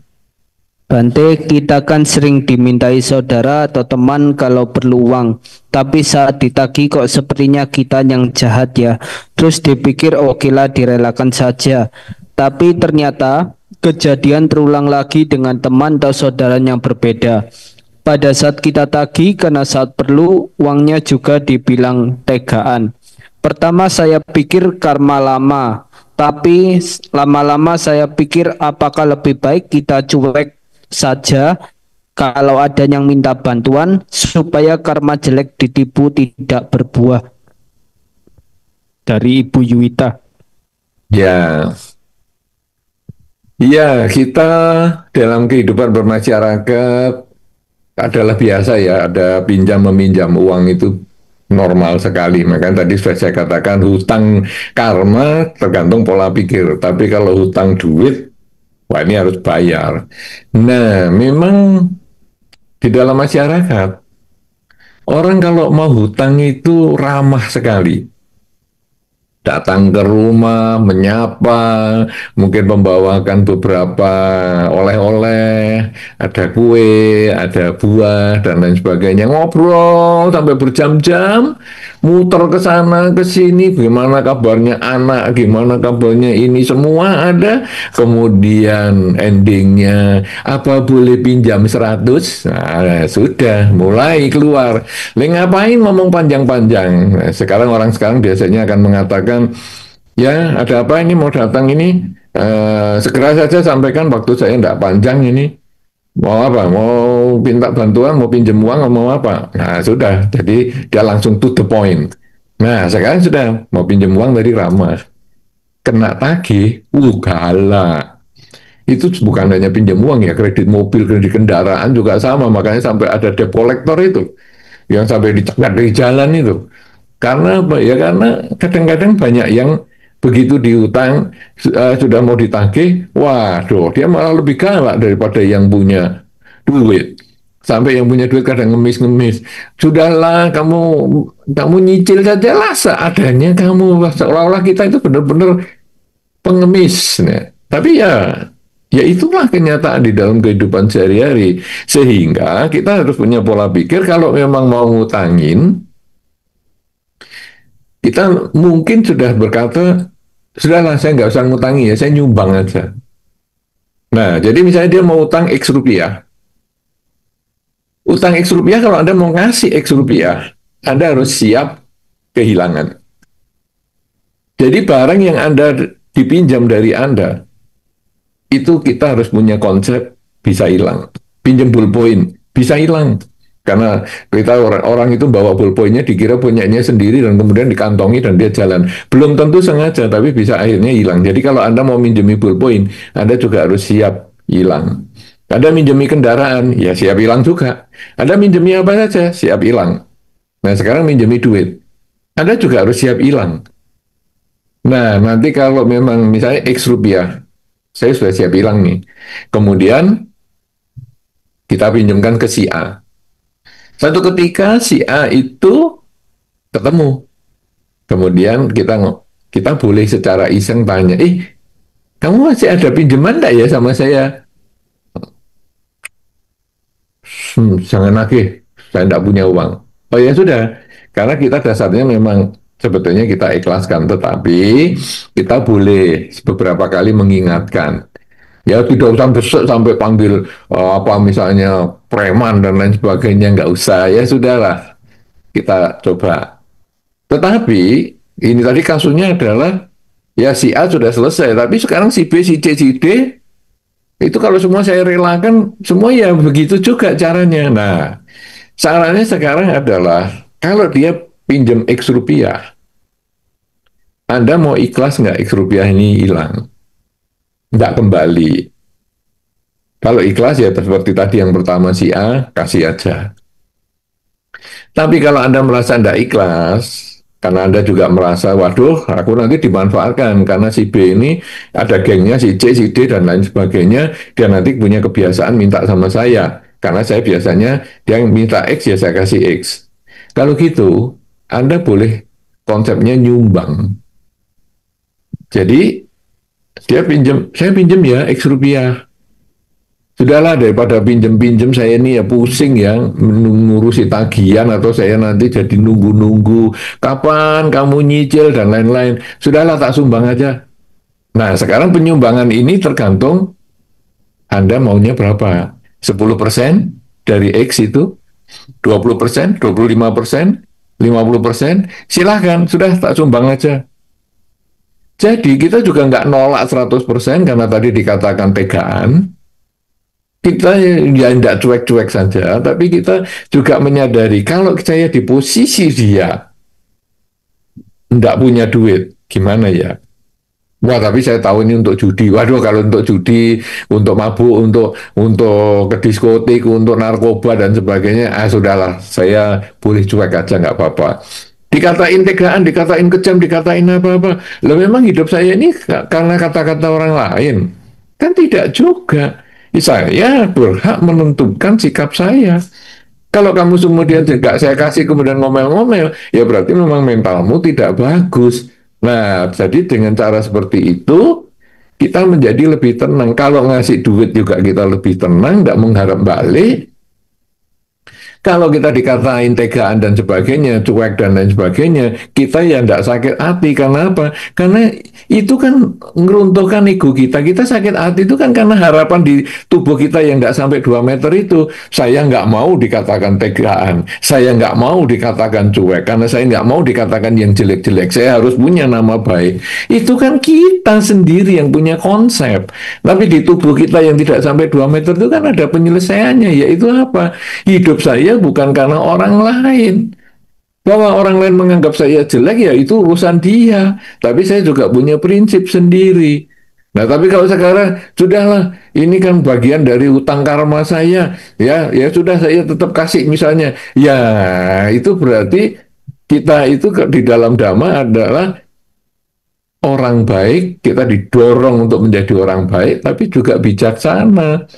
Bante, kita kan sering dimintai saudara atau teman kalau perlu uang, tapi saat ditagih kok sepertinya kita yang jahat ya. Terus dipikir okelah direlakan saja. Tapi ternyata kejadian terulang lagi dengan teman atau saudara yang berbeda. Pada saat kita tagih karena saat perlu uangnya juga dibilang tegaan. Pertama saya pikir karma lama, tapi lama-lama saya pikir apakah lebih baik kita cuek saja kalau ada yang minta bantuan supaya karma jelek ditipu tidak berbuah. Dari Ibu Yuwita. Ya, iya, kita dalam kehidupan bermasyarakat adalah biasa ya, ada pinjam meminjam uang itu normal sekali. Makanya tadi sudah saya katakan hutang karma tergantung pola pikir. Tapi kalau hutang duit, wah ini harus bayar. Nah, memang di dalam masyarakat, orang kalau mau hutang itu ramah sekali. Datang ke rumah, menyapa, mungkin membawakan beberapa oleh-oleh, ada kue, ada buah, dan lain sebagainya. Ngobrol sampai berjam-jam, muter ke sana, ke sini, gimana kabarnya anak, gimana kabarnya ini, semua ada. Kemudian endingnya, apa boleh pinjam 100? Nah, sudah, mulai keluar. Ngapain ngomong panjang-panjang? Nah, sekarang orang sekarang biasanya akan mengatakan, ya, ada apa ini mau datang ini? Segera saja sampaikan waktu saya tidak panjang ini. Mau apa? Mau minta bantuan, mau pinjam uang, mau apa? Nah, sudah. Jadi dia langsung to the point. Nah, sekarang sudah mau pinjam uang dari ramah. Kena tagih, galak. Itu bukan hanya pinjam uang ya, kredit mobil, kredit kendaraan juga sama. Makanya sampai ada debt collector itu yang sampai dicegat di jalan itu. Karena apa? Ya karena kadang-kadang banyak yang begitu diutang sudah mau ditagih, waduh dia malah lebih galak daripada yang punya duit. Sampai yang punya duit kadang ngemis-ngemis. Sudahlah kamu nyicil saja lah seadanya kamu, seolah-olah kita itu benar-benar pengemis. Nah, tapi ya itulah kenyataan di dalam kehidupan sehari-hari. Sehingga kita harus punya pola pikir kalau memang mau ngutangin, kita mungkin sudah berkata, sudahlah saya nggak usah ngutangi ya, saya nyumbang aja. Nah, jadi misalnya dia mau utang X rupiah. Utang X rupiah, kalau Anda mau ngasih X rupiah, Anda harus siap kehilangan. Jadi barang yang Anda dipinjam dari Anda, itu kita harus punya konsep bisa hilang. Pinjam ballpoint, bisa hilang. Karena kita orang itu bawa ballpointnya dikira punyanya sendiri dan kemudian dikantongi dan dia jalan. Belum tentu sengaja, tapi bisa akhirnya hilang. Jadi kalau Anda mau minjemi ballpoint, Anda juga harus siap hilang. Anda minjemi kendaraan, ya siap hilang juga. Anda minjemi apa saja, siap hilang. Nah sekarang minjemi duit, Anda juga harus siap hilang. Nah nanti kalau memang misalnya X rupiah, saya sudah siap hilang nih. Kemudian kita pinjamkan ke si A. Satu ketika si A itu ketemu, kemudian kita boleh secara iseng tanya, kamu masih ada pinjaman enggak ya sama saya? Jangan lagi, saya enggak punya uang. Oh ya sudah, karena kita dasarnya memang sebetulnya kita ikhlaskan, tetapi kita boleh beberapa kali mengingatkan. Ya tidak usah besok sampai panggil apa misalnya preman dan lain sebagainya, nggak usah, ya sudahlah kita coba. Tetapi ini tadi kasusnya adalah ya si A sudah selesai, tapi sekarang si B, si C, si D itu kalau semua saya relakan, semua ya begitu juga caranya. Nah, caranya sekarang adalah kalau dia pinjam X rupiah, Anda mau ikhlas nggak X rupiah ini hilang? Nggak kembali. Kalau ikhlas ya seperti tadi yang pertama si A, kasih aja. Tapi kalau Anda merasa tidak ikhlas, karena Anda juga merasa, waduh, aku nanti dimanfaatkan, karena si B ini ada gengnya, si C, si D, dan lain sebagainya, dia nanti punya kebiasaan minta sama saya. Karena saya biasanya dia minta X ya saya kasih X. Kalau gitu, Anda boleh konsepnya nyumbang. Jadi dia pinjam, saya pinjam ya X rupiah. Sudahlah daripada pinjem-pinjem saya ini ya pusing ya ngurusi tagihan atau saya nanti jadi nunggu-nunggu kapan kamu nyicil dan lain-lain. Sudahlah tak sumbang aja. Nah sekarang penyumbangan ini tergantung Anda maunya berapa. 10% dari X itu, 20%, 25%, 50%, silahkan sudah tak sumbang aja. Jadi kita juga nggak nolak 100% karena tadi dikatakan tegaan. Kita ya tidak cuek-cuek saja, tapi kita juga menyadari kalau saya di posisi dia tidak punya duit, gimana ya? Wah, tapi saya tahu ini untuk judi. Waduh, kalau untuk judi, untuk mabuk, untuk ke diskotik, untuk narkoba dan sebagainya, sudahlah, saya boleh cuek aja nggak apa-apa. Dikatain tegaan, dikatain kejam, dikatain apa-apa. Lah memang hidup saya ini karena kata-kata orang lain. Kan tidak juga. Saya berhak menentukan sikap saya. Kalau kamu kemudian juga saya kasih kemudian ngomel-ngomel, ya berarti memang mentalmu tidak bagus. Nah, jadi dengan cara seperti itu, kita menjadi lebih tenang. Kalau ngasih duit juga kita lebih tenang, tidak mengharap balik. Kalau kita dikatain tegaan dan sebagainya, cuek dan lain sebagainya, kita ya tidak sakit hati. Karena apa? Karena itu kan ngeruntuhkan ego kita. Kita sakit hati itu kan karena harapan di tubuh kita yang tidak sampai 2 meter itu. Saya nggak mau dikatakan tegaan. Saya nggak mau dikatakan cuek. Karena saya nggak mau dikatakan yang jelek-jelek. Saya harus punya nama baik. Itu kan kita sendiri yang punya konsep. Tapi di tubuh kita yang tidak sampai 2 meter itu kan ada penyelesaiannya. Yaitu apa? Hidup saya bukan karena orang lain. Bahwa orang lain menganggap saya jelek ya itu urusan dia. Tapi saya juga punya prinsip sendiri. Nah, tapi kalau sekarang sudahlah, ini kan bagian dari utang karma saya. Ya, ya sudah saya tetap kasih misalnya. Ya, itu berarti kita itu di dalam dhamma adalah orang baik, kita didorong untuk menjadi orang baik, tapi juga bijaksana.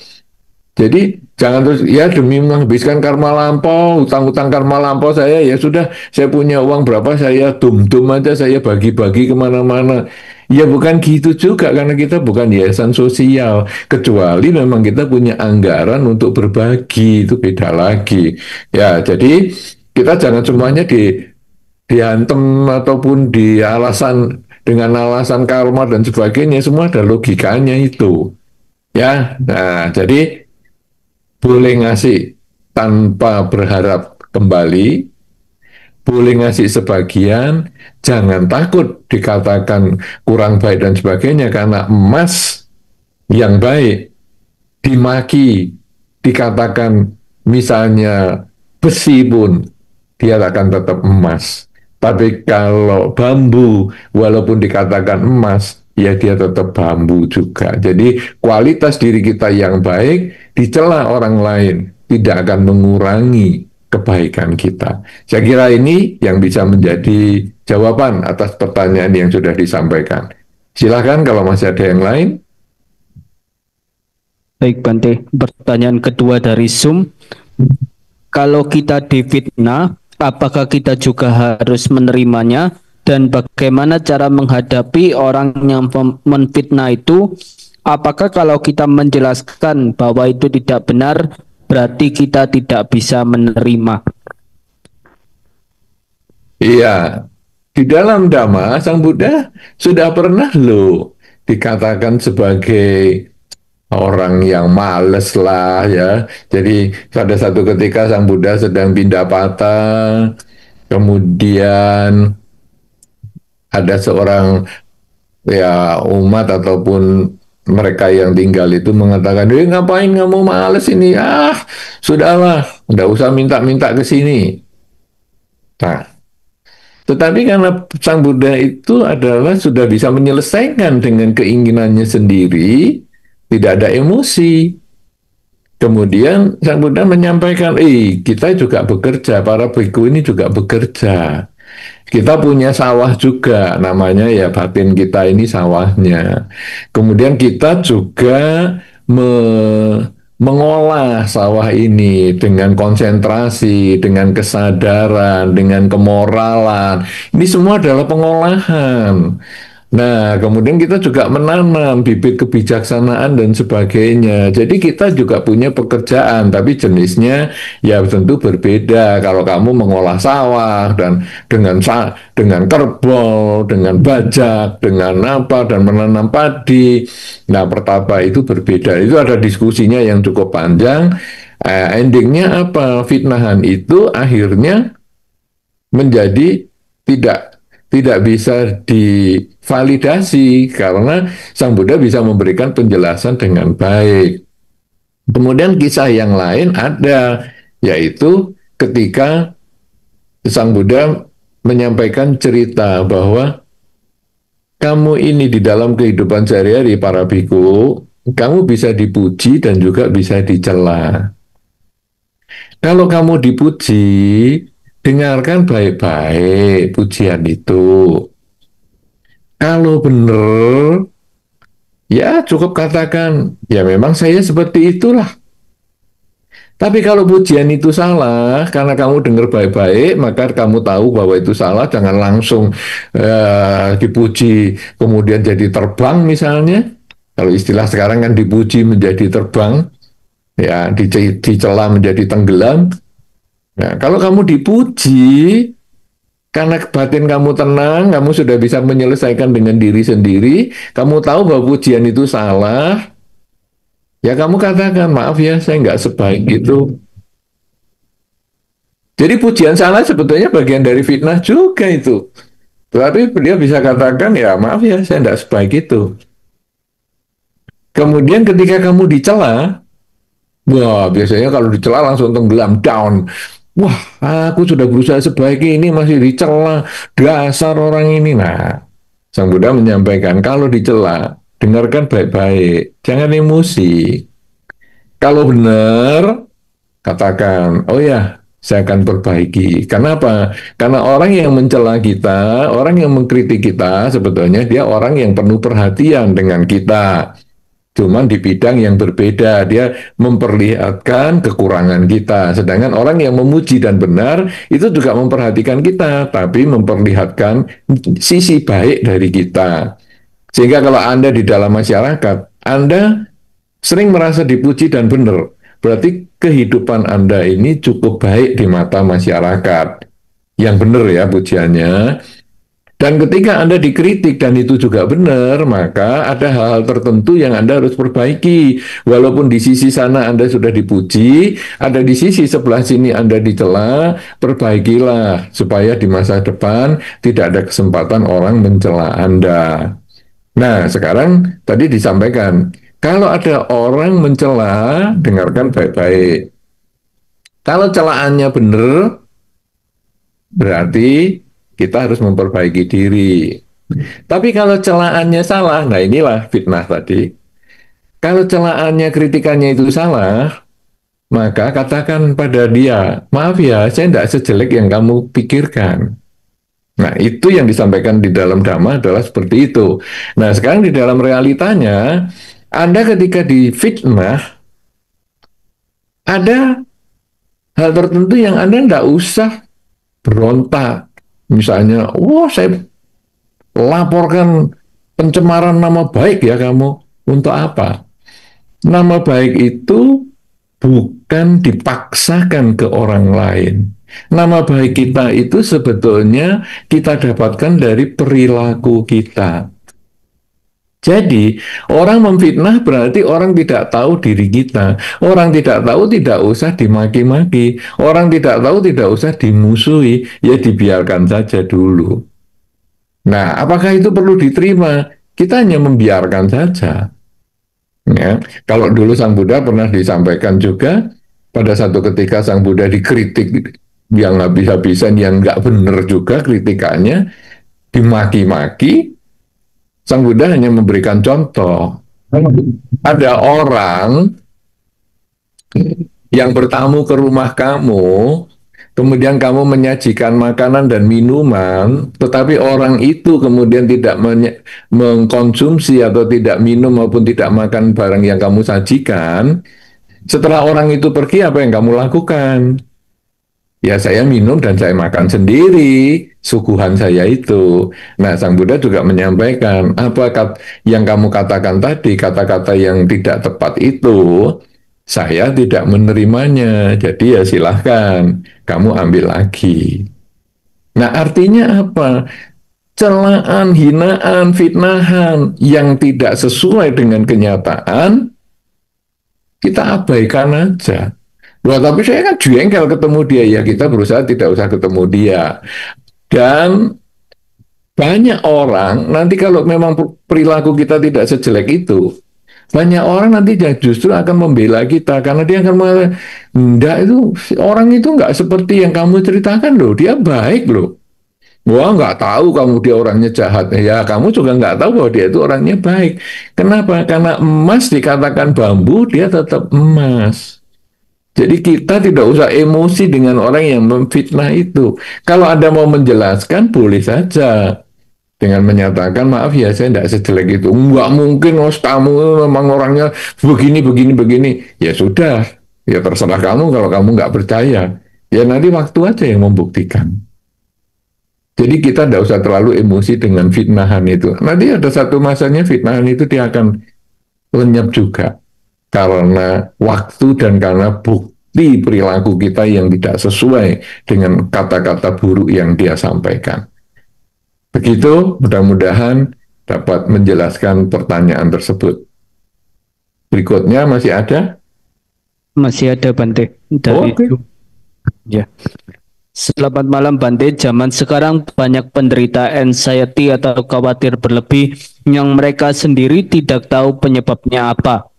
Jadi jangan terus ya demi menghabiskan karma lampau, utang-utang karma lampau saya ya sudah saya punya uang berapa saya dum-dum aja saya bagi-bagi kemana-mana. Ya bukan gitu juga karena kita bukan yayasan sosial. Kecuali memang kita punya anggaran untuk berbagi itu beda lagi. Ya jadi kita jangan semuanya diantem ataupun di alasan dengan alasan karma dan sebagainya semua ada logikanya itu. Ya, nah jadi boleh ngasih tanpa berharap kembali, boleh ngasih sebagian, jangan takut dikatakan kurang baik dan sebagainya, karena emas yang baik dimaki, dikatakan misalnya besi pun, dia akan tetap emas. Tapi kalau bambu, walaupun dikatakan emas, ya dia tetap bambu juga. Jadi kualitas diri kita yang baik dicela orang lain tidak akan mengurangi kebaikan kita. Saya kira ini yang bisa menjadi jawaban atas pertanyaan yang sudah disampaikan. Silakan kalau masih ada yang lain. Baik Bante, pertanyaan kedua dari Zoom. Kalau kita difitnah, apakah kita juga harus menerimanya? Dan bagaimana cara menghadapi orang yang menfitnah itu? Apakah kalau kita menjelaskan bahwa itu tidak benar, berarti kita tidak bisa menerima? Iya, di dalam Dhamma, Sang Buddha sudah pernah loh dikatakan sebagai orang yang males lah ya. Jadi pada satu ketika Sang Buddha sedang pindah patah, kemudian ada seorang ya umat ataupun mereka yang tinggal itu mengatakan, ngapain kamu males ini? Sudahlah, nggak usah minta-minta ke sini. Nah, tetapi karena Sang Buddha itu adalah sudah bisa menyelesaikan dengan keinginannya sendiri, tidak ada emosi. Kemudian Sang Buddha menyampaikan, kita juga bekerja, para bhikkhu ini juga bekerja. Kita punya sawah juga, namanya ya batin kita ini sawahnya. Kemudian kita juga mengolah sawah ini dengan konsentrasi, dengan kesadaran, dengan kemoralan. Ini semua adalah pengolahan. Nah, kemudian kita juga menanam bibit kebijaksanaan dan sebagainya. Jadi kita juga punya pekerjaan, tapi jenisnya ya tentu berbeda. Kalau kamu mengolah sawah dan dengan kerbau, dengan bajak, dengan apa dan menanam padi. Nah, pertapa itu berbeda. Itu ada diskusinya yang cukup panjang. Endingnya apa? Fitnahan itu akhirnya menjadi tidak tidak bisa divalidasi karena Sang Buddha bisa memberikan penjelasan dengan baik. Kemudian kisah yang lain ada, yaitu ketika Sang Buddha menyampaikan cerita bahwa kamu ini di dalam kehidupan sehari-hari para biku, kamu bisa dipuji dan juga bisa dicela. Kalau kamu dipuji, dengarkan baik-baik pujian itu. Kalau benar, ya cukup katakan, ya memang saya seperti itulah. Tapi kalau pujian itu salah, karena kamu dengar baik-baik, maka kamu tahu bahwa itu salah, jangan langsung dipuji, kemudian jadi terbang misalnya. Kalau istilah sekarang kan dipuji menjadi terbang, ya dicela menjadi tenggelam. Nah, kalau kamu dipuji, karena batin kamu tenang, kamu sudah bisa menyelesaikan dengan diri sendiri, kamu tahu bahwa pujian itu salah, ya kamu katakan, maaf ya, saya nggak sebaik itu. Jadi pujian salah sebetulnya bagian dari fitnah juga itu. Tapi dia bisa katakan, ya maaf ya, saya nggak sebaik itu. Kemudian ketika kamu dicela, wah biasanya kalau dicela langsung tenggelam, down. Wah, aku sudah berusaha sebaik ini masih dicela, dasar orang ini. Nah, Sang Buddha menyampaikan kalau dicela, dengarkan baik-baik, jangan emosi. Kalau benar, katakan, oh ya, saya akan perbaiki. Kenapa? Karena orang yang mencela kita, orang yang mengkritik kita, sebetulnya dia orang yang penuh perhatian dengan kita. Cuman di bidang yang berbeda, dia memperlihatkan kekurangan kita. Sedangkan orang yang memuji dan benar, itu juga memperhatikan kita, tapi memperlihatkan sisi baik dari kita. Sehingga kalau Anda di dalam masyarakat, Anda sering merasa dipuji dan benar, berarti kehidupan Anda ini cukup baik di mata masyarakat. Yang benar ya pujiannya. Dan ketika Anda dikritik dan itu juga benar, maka ada hal-hal tertentu yang Anda harus perbaiki. Walaupun di sisi sana Anda sudah dipuji, ada di sisi sebelah sini Anda dicela, perbaikilah supaya di masa depan tidak ada kesempatan orang mencela Anda. Nah, sekarang tadi disampaikan, kalau ada orang mencela, dengarkan baik-baik. Kalau celaannya benar, berarti kita harus memperbaiki diri. Tapi kalau celaannya salah, nah inilah fitnah tadi. Kalau celaannya, kritikannya itu salah, maka katakan pada dia, maaf ya, saya tidak sejelek yang kamu pikirkan. Nah, itu yang disampaikan di dalam Dhamma adalah seperti itu. Nah, sekarang di dalam realitanya, Anda ketika difitnah, ada hal tertentu yang Anda tidak usah berontak. Misalnya, wah saya laporkan pencemaran nama baik ya kamu. Untuk apa? Nama baik itu bukan dipaksakan ke orang lain. Nama baik kita itu sebetulnya kita dapatkan dari perilaku kita. Jadi, orang memfitnah berarti orang tidak tahu diri kita. Orang tidak tahu tidak usah dimaki-maki. Orang tidak tahu tidak usah dimusuhi. Ya dibiarkan saja dulu. Nah, apakah itu perlu diterima? Kita hanya membiarkan saja. Ya, kalau dulu Sang Buddha pernah disampaikan juga, pada satu ketika Sang Buddha dikritik yang habis-habisan, yang nggak benar juga kritikannya, dimaki-maki, Sang Buddha hanya memberikan contoh. Ada orang yang bertamu ke rumah kamu, kemudian kamu menyajikan makanan dan minuman, tetapi orang itu kemudian tidak mengkonsumsi atau tidak minum maupun tidak makan barang yang kamu sajikan, Setelah orang itu pergi, apa yang kamu lakukan? Ya saya minum dan saya makan sendiri suguhan saya itu. Nah, Sang Buddha juga menyampaikan yang kamu katakan tadi, kata-kata yang tidak tepat itu, saya tidak menerimanya. Jadi ya silahkan kamu ambil lagi. Nah, artinya apa? Celaan, hinaan, fitnahan yang tidak sesuai dengan kenyataan, kita abaikan aja. Loh, tapi saya kan jengkel ketemu dia, ya kita berusaha tidak usah ketemu dia. Dan banyak orang, nanti kalau memang perilaku kita tidak sejelek itu, banyak orang nanti justru akan membela kita, karena dia akan mengatakan, enggak, itu orang itu enggak seperti yang kamu ceritakan loh, dia baik loh. Wah, nggak tahu kamu dia orangnya jahat. Ya, kamu juga nggak tahu bahwa dia itu orangnya baik. Kenapa? Karena emas dikatakan bambu, dia tetap emas. Jadi kita tidak usah emosi dengan orang yang memfitnah itu. Kalau Anda mau menjelaskan, boleh saja. Dengan menyatakan, maaf ya, saya tidak sejelek itu. Nggak mungkin, kamu memang orangnya begini, begini, begini. Ya sudah, ya terserah kamu kalau kamu nggak percaya. Ya nanti waktu aja yang membuktikan. Jadi kita tidak usah terlalu emosi dengan fitnahan itu. Nanti ada satu masanya fitnahan itu dia akan lenyap juga. Karena waktu dan karena bukti perilaku kita yang tidak sesuai dengan kata-kata buruk yang dia sampaikan. Begitu, mudah-mudahan dapat menjelaskan pertanyaan tersebut. Berikutnya masih ada? Masih ada Bante dari Oke. Ya. Selamat malam Bante. Zaman sekarang banyak penderita anxiety atau khawatir berlebih yang mereka sendiri tidak tahu penyebabnya apa.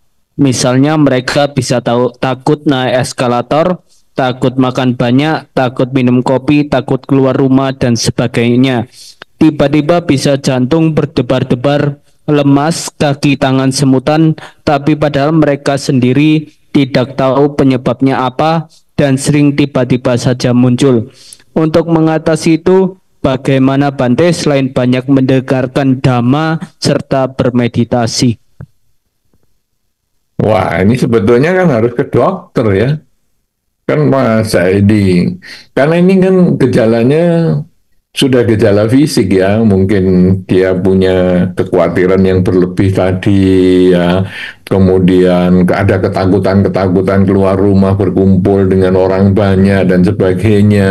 Misalnya mereka bisa takut naik eskalator, takut makan banyak, takut minum kopi, takut keluar rumah dan sebagainya. Tiba-tiba bisa jantung berdebar-debar, lemas, kaki tangan semutan, tapi padahal mereka sendiri tidak tahu penyebabnya apa dan sering tiba-tiba saja muncul. Untuk mengatasi itu, bagaimana Bante selain banyak mendengarkan dhamma serta bermeditasi? Wah, ini sebetulnya kan harus ke dokter ya. Kan Mas Saidi. Karena ini kan gejalanya sudah gejala fisik ya, mungkin dia punya kekhawatiran yang berlebih tadi ya, kemudian ada ketakutan-ketakutan keluar rumah berkumpul dengan orang banyak dan sebagainya,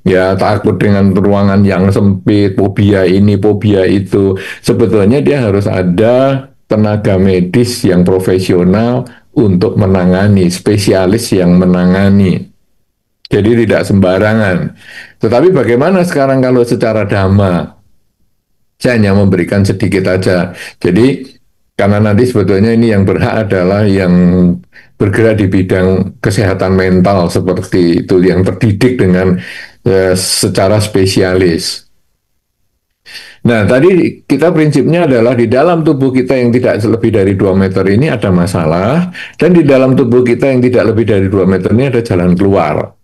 ya takut dengan ruangan yang sempit, fobia ini, fobia itu. Sebetulnya dia harus ada tenaga medis yang profesional untuk menangani, spesialis yang menangani. Jadi tidak sembarangan. Tetapi bagaimana sekarang kalau secara dhamma? Saya hanya memberikan sedikit aja. Jadi karena nanti sebetulnya ini yang berhak adalah yang bergerak di bidang kesehatan mental seperti itu, yang terdidik dengan secara spesialis. Nah, tadi kita prinsipnya adalah di dalam tubuh kita yang tidak lebih dari 2 meter ini ada masalah, dan di dalam tubuh kita yang tidak lebih dari 2 meter ini ada jalan keluar.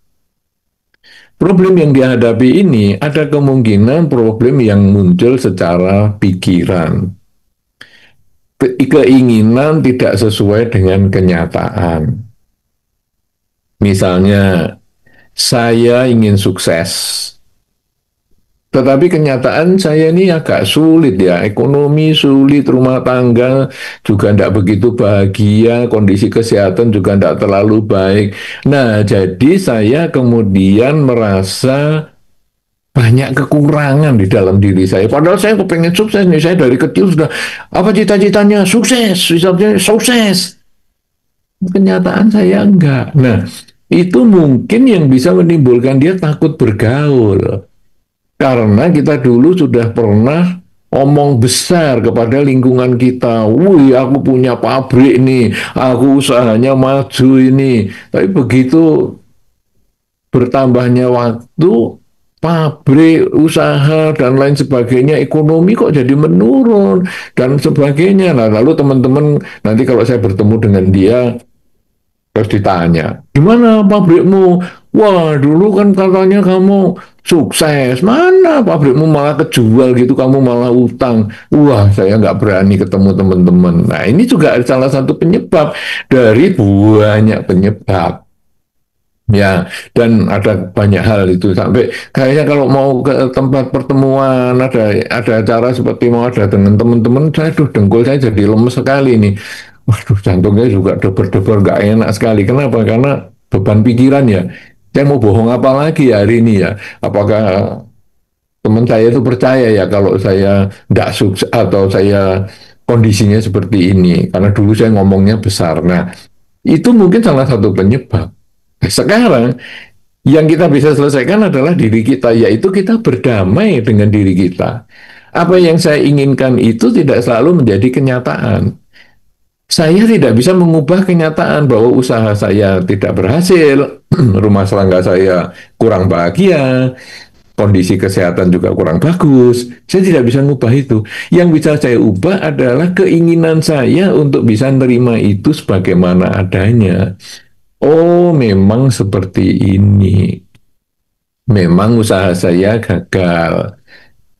Problem yang dihadapi ini ada kemungkinan problem yang muncul secara pikiran. Keinginan tidak sesuai dengan kenyataan. Misalnya, saya ingin sukses. Tetapi kenyataan saya ini agak sulit ya, ekonomi sulit, rumah tangga juga tidak begitu bahagia, kondisi kesehatan juga tidak terlalu baik. Nah, jadi saya kemudian merasa banyak kekurangan di dalam diri saya. Padahal saya kepengen sukses nih, saya dari kecil sudah, apa cita-citanya? Sukses, misalnya sukses. Kenyataan saya enggak. Nah, itu mungkin yang bisa menimbulkan dia takut bergaul. Karena kita dulu sudah pernah omong besar kepada lingkungan kita. Wih, aku punya pabrik nih, aku usahanya maju ini. Tapi begitu bertambahnya waktu, pabrik, usaha, dan lain sebagainya, ekonomi kok jadi menurun, dan sebagainya. Nah, lalu teman-teman, nanti kalau saya bertemu dengan dia, terus ditanya, gimana pabrikmu? Wah, dulu kan katanya kamu sukses, mana pabrikmu malah kejual gitu, kamu malah utang. Wah, saya nggak berani ketemu teman-teman. Nah, ini juga salah satu penyebab dari banyak penyebab. Ya, dan ada banyak hal itu sampai kayaknya kalau mau ke tempat pertemuan ada acara seperti mau ada dengan teman-teman, saya tuh dengkul saya jadi lemes sekali nih. Waduh, jantungnya juga debar-debar nggak enak sekali. Kenapa? Karena beban pikiran ya. Saya mau bohong apa lagi hari ini ya? Apakah teman saya itu percaya ya kalau saya tidak sukses atau saya kondisinya seperti ini? Karena dulu saya ngomongnya besar. Nah, itu mungkin salah satu penyebab. Sekarang yang kita bisa selesaikan adalah diri kita, yaitu kita berdamai dengan diri kita. Apa yang saya inginkan itu tidak selalu menjadi kenyataan. Saya tidak bisa mengubah kenyataan bahwa usaha saya tidak berhasil, rumah tangga saya kurang bahagia, kondisi kesehatan juga kurang bagus. Saya tidak bisa mengubah itu. Yang bisa saya ubah adalah keinginan saya untuk bisa menerima itu sebagaimana adanya. Oh, memang seperti ini. Memang usaha saya gagal,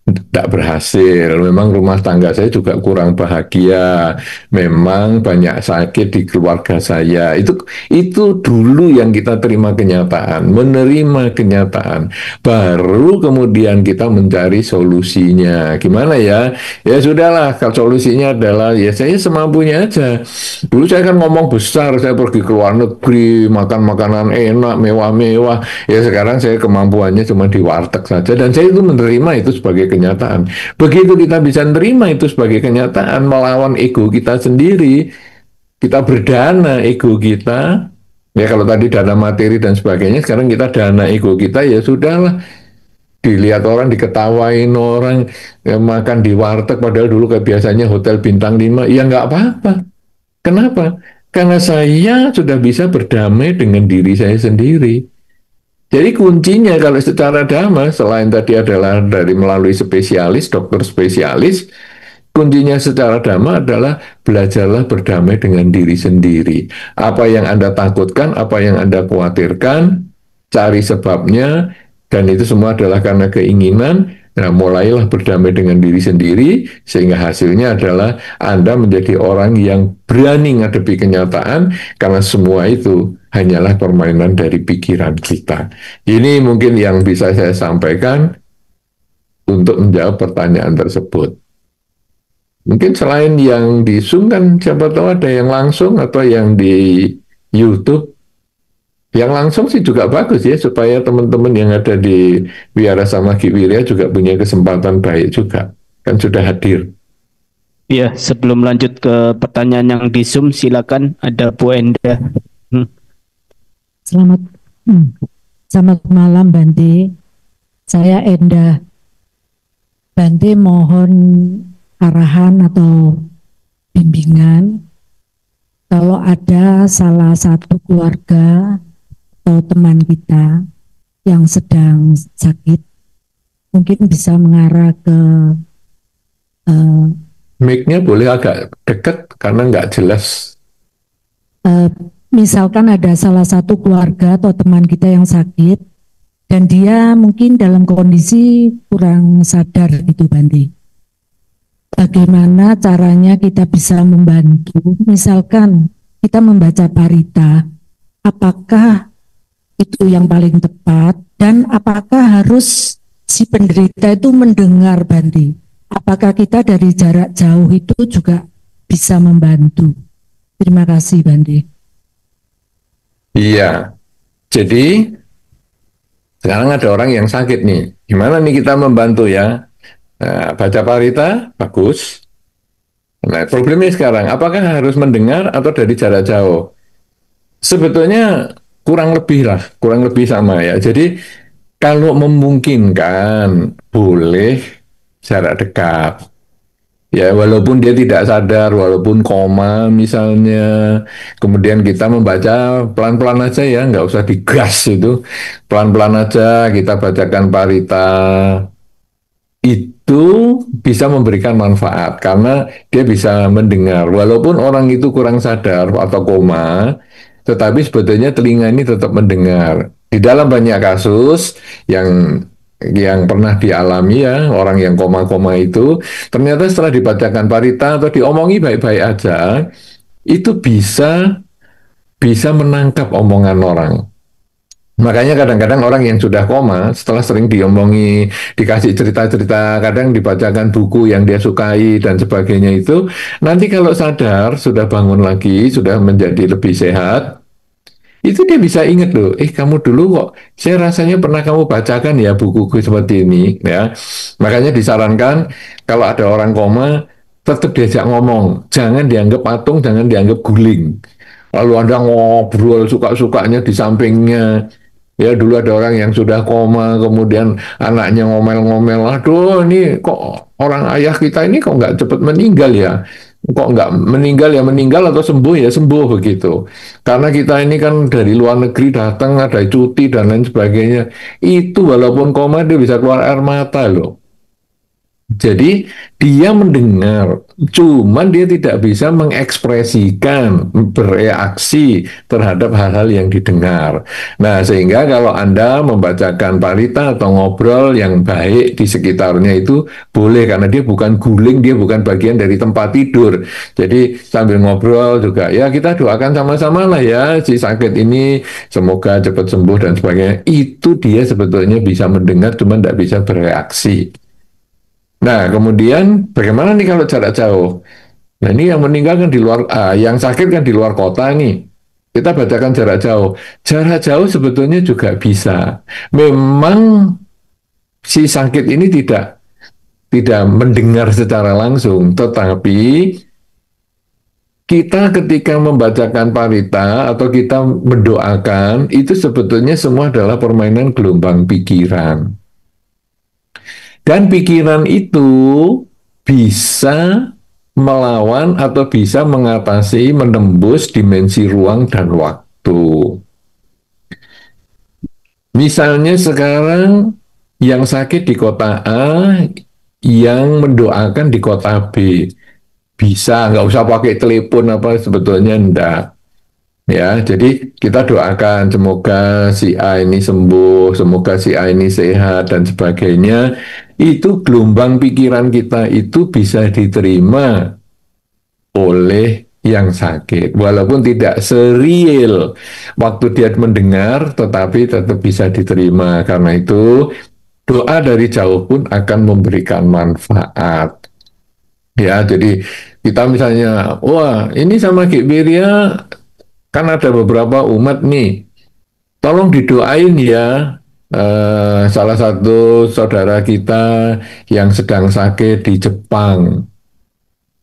tidak berhasil. Memang rumah tangga saya juga kurang bahagia. Memang banyak sakit di keluarga saya. Itu dulu yang kita terima kenyataan, menerima kenyataan. Baru kemudian kita mencari solusinya. Gimana ya? Ya sudahlah, kalau solusinya adalah ya saya semampunya aja. Dulu saya kan ngomong besar, saya pergi ke luar negeri, makan makanan enak, mewah-mewah. Ya sekarang saya kemampuannya cuma di warteg saja, dan saya itu menerima itu sebagai kenyataan. Begitu kita bisa menerima itu sebagai kenyataan, melawan ego kita sendiri, kita berdana ego kita. Ya kalau tadi dana materi dan sebagainya, sekarang kita dana ego kita, ya sudahlah. Dilihat orang, diketawain orang, ya, makan di warteg, padahal dulu kayak biasanya hotel bintang 5, ya nggak apa-apa. Kenapa? Karena saya sudah bisa berdamai dengan diri saya sendiri. Jadi kuncinya kalau secara dhamma, selain tadi adalah dari melalui spesialis, dokter spesialis, kuncinya secara dhamma adalah belajarlah berdamai dengan diri sendiri. Apa yang Anda takutkan, apa yang Anda khawatirkan, cari sebabnya, dan itu semua adalah karena keinginan. Nah, mulailah berdamai dengan diri sendiri, sehingga hasilnya adalah Anda menjadi orang yang berani ngadepi kenyataan, karena semua itu hanyalah permainan dari pikiran kita. Ini mungkin yang bisa saya sampaikan untuk menjawab pertanyaan tersebut. Mungkin selain yang di Zoom kan siapa tahu ada yang langsung atau yang di YouTube. Yang langsung sih juga bagus ya, supaya teman-teman yang ada di Wihara Samagi Wirya juga punya kesempatan baik juga. Kan sudah hadir. Ya, sebelum lanjut ke pertanyaan yang di Zoom, silakan ada Bu Enda. Selamat selamat malam Bante. Saya Enda. Bante mohon arahan atau bimbingan kalau ada salah satu keluarga atau teman kita yang sedang sakit, mungkin bisa mengarah ke Mic-nya boleh agak dekat karena nggak jelas. misalkan ada salah satu keluarga atau teman kita yang sakit dan dia mungkin dalam kondisi kurang sadar gitu Bante. Bagaimana caranya kita bisa membantu? Misalkan kita membaca parita, apakah itu yang paling tepat, dan apakah harus si penderita itu mendengar Bante? Apakah kita dari jarak jauh itu juga bisa membantu? Terima kasih Bante. Iya, jadi sekarang ada orang yang sakit nih. Gimana nih kita membantu ya? Nah, baca parita, bagus. Nah, problemnya sekarang, apakah harus mendengar atau dari jarak jauh? Sebetulnya kurang lebih sama ya. Jadi kalau memungkinkan boleh jarak dekat. Ya, walaupun dia tidak sadar, walaupun koma misalnya, kemudian kita membaca pelan-pelan aja ya, nggak usah digas itu, pelan-pelan aja kita bacakan parita, itu bisa memberikan manfaat karena dia bisa mendengar, walaupun orang itu kurang sadar atau koma, tetapi sebetulnya telinga ini tetap mendengar. Di dalam banyak kasus yang pernah dialami ya, orang yang koma-koma itu, ternyata setelah dibacakan parita atau diomongi baik-baik aja, itu bisa bisa menangkap omongan orang. Makanya kadang-kadang orang yang sudah koma, setelah sering diomongi, dikasih cerita-cerita, kadang dibacakan buku yang dia sukai dan sebagainya itu, nanti kalau sadar, sudah bangun lagi, sudah menjadi lebih sehat, itu dia bisa ingat loh, kamu dulu kok, saya rasanya pernah kamu bacakan ya buku-buku seperti ini, ya. Makanya disarankan kalau ada orang koma, tetap diajak ngomong, jangan dianggap patung, jangan dianggap guling. Lalu Anda ngobrol suka-sukanya di sampingnya. Ya dulu ada orang yang sudah koma, kemudian anaknya ngomel-ngomel, aduh ini kok orang ayah kita ini kok nggak cepat meninggal ya? Kok nggak meninggal ya meninggal atau sembuh ya sembuh begitu. Karena kita ini kan dari luar negeri datang, ada cuti dan lain sebagainya. Itu walaupun koma dia bisa keluar air mata loh. Jadi dia mendengar, cuman dia tidak bisa mengekspresikan, bereaksi terhadap hal-hal yang didengar. Nah, sehingga kalau Anda membacakan parita atau ngobrol yang baik di sekitarnya itu boleh, karena dia bukan guling, dia bukan bagian dari tempat tidur. Jadi sambil ngobrol juga, ya kita doakan sama-sama lah ya, si sakit ini semoga cepat sembuh dan sebagainya. Itu dia sebetulnya bisa mendengar, cuman tidak bisa bereaksi. Nah, kemudian bagaimana nih kalau jarak jauh? Nah, ini yang meninggal kan di luar, yang sakit kan di luar kota nih. Kita bacakan jarak jauh. Jarak jauh sebetulnya juga bisa. Memang si sakit ini tidak mendengar secara langsung, tetapi kita ketika membacakan parita atau kita mendoakan, itu sebetulnya semua adalah permainan gelombang pikiran. Dan pikiran itu bisa melawan atau bisa mengatasi, menembus dimensi ruang dan waktu. Misalnya sekarang yang sakit di kota A, yang mendoakan di kota B. Bisa, nggak usah pakai telepon apa sebetulnya enggak. Ya, jadi kita doakan semoga si A ini sembuh, semoga si A ini sehat dan sebagainya. Itu gelombang pikiran kita itu bisa diterima oleh yang sakit, walaupun tidak seril waktu dia mendengar, tetapi tetap bisa diterima. Karena itu doa dari jauh pun akan memberikan manfaat. Ya, jadi kita misalnya, wah ini sama Giberia kan ada beberapa umat nih, tolong didoain ya, salah satu saudara kita yang sedang sakit di Jepang.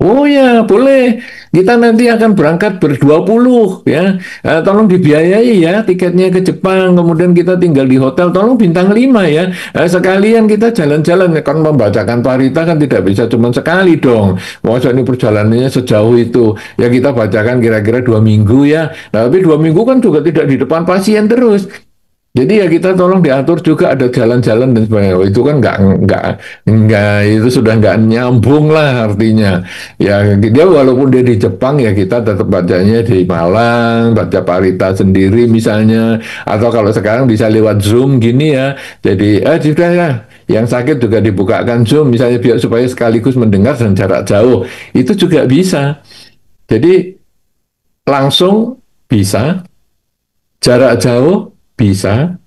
Oh ya, boleh. Kita nanti akan berangkat ber-20 ya. Tolong dibiayai ya tiketnya ke Jepang. Kemudian kita tinggal di hotel, tolong bintang 5 ya. Sekalian kita jalan-jalan. Kan membacakan parita kan tidak bisa cuma sekali dong. Masa ini perjalanannya sejauh itu. Ya kita bacakan kira-kira 2 minggu ya. Nah, tapi 2 minggu kan juga tidak di depan pasien terus. Jadi ya kita tolong diatur juga ada jalan-jalan dan sebagainya. Oh, itu kan nggak itu sudah nggak nyambung lah artinya. Ya dia walaupun dia di Jepang ya kita tetap bacanya di Malang, baca parita sendiri misalnya. Atau kalau sekarang bisa lewat Zoom gini ya. Jadi sudah ya. Yang sakit juga dibukakan Zoom misalnya biar supaya sekaligus mendengar dan jarak jauh. Itu juga bisa. Jadi langsung bisa, jarak jauh bisa,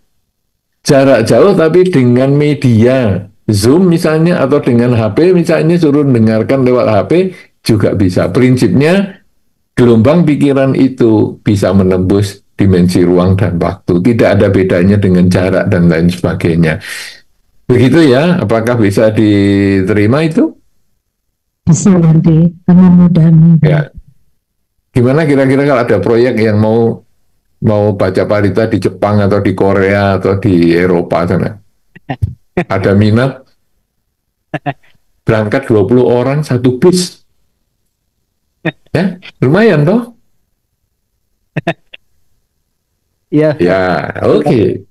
jarak jauh tapi dengan media Zoom misalnya atau dengan HP misalnya suruh dengarkan lewat HP juga bisa. Prinsipnya gelombang pikiran itu bisa menembus dimensi ruang dan waktu. Tidak ada bedanya dengan jarak dan lain sebagainya. Begitu ya, apakah bisa diterima itu? Bisa nanti, karena mudah-mudahan. Ya. Gimana kira-kira kalau ada proyek yang mau baca parita di Jepang atau di Korea atau di Eropa sana. Ada minat berangkat 20 orang satu bis. Ya, lumayan toh? Ya, Ya, oke.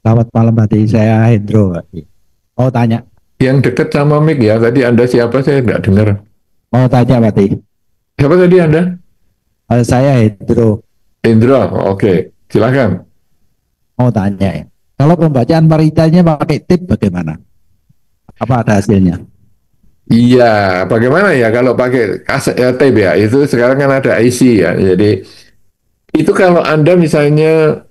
Selamat malam Bati, saya Hendro. Mau tanya, Yang dekat sama mic ya, tadi Anda siapa saya nggak dengar. Bati. Siapa tadi Anda? Saya Hendro. Indra, oke. Silakan. Mau tanya ya. Kalau pembacaan paritanya pakai tip bagaimana? Apa ada hasilnya? Iya, bagaimana ya kalau pakai tape ya? Itu sekarang kan ada IC ya. Jadi itu kalau Anda misalnya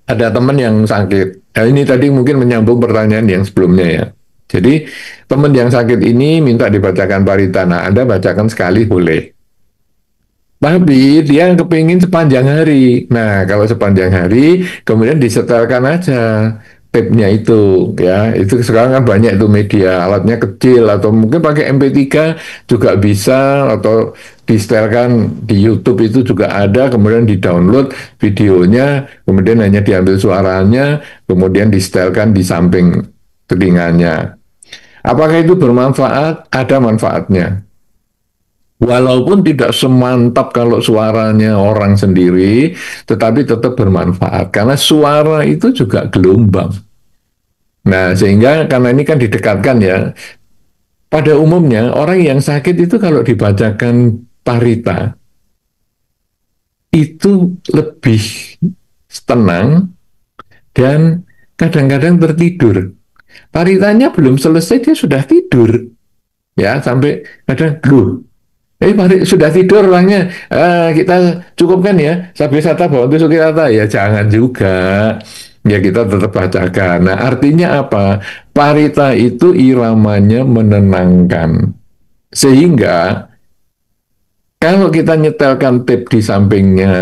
ada teman yang sakit. Nah, ini tadi mungkin menyambung pertanyaan yang sebelumnya ya. Jadi teman yang sakit ini minta dibacakan parita. Nah, Anda bacakan sekali boleh. Tapi dia kepingin sepanjang hari. Nah, kalau sepanjang hari, kemudian disetelkan aja tape-nya itu, ya. Itu sekarang kan banyak itu media, alatnya kecil, atau mungkin pakai MP3 juga bisa, atau disetelkan di YouTube itu juga ada, kemudian di-download videonya, kemudian hanya diambil suaranya, kemudian disetelkan di samping telinganya. Apakah itu bermanfaat? Ada manfaatnya. Walaupun tidak semantap kalau suaranya orang sendiri, tetapi tetap bermanfaat karena suara itu juga gelombang. Nah, sehingga karena ini kan didekatkan ya. Pada umumnya orang yang sakit itu kalau dibacakan parita itu lebih tenang dan kadang-kadang tertidur. Paritanya belum selesai dia sudah tidur. Ya, sampai kadang, mari sudah tidur orangnya. Kita cukupkan ya. Sabya sata bhavantu sukhirata ya, jangan juga. Ya kita tetap bacakan. Nah, artinya apa? Parita itu iramanya menenangkan. Sehingga kalau kita nyetelkan tape di sampingnya,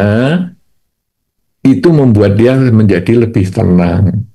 itu membuat dia menjadi lebih tenang.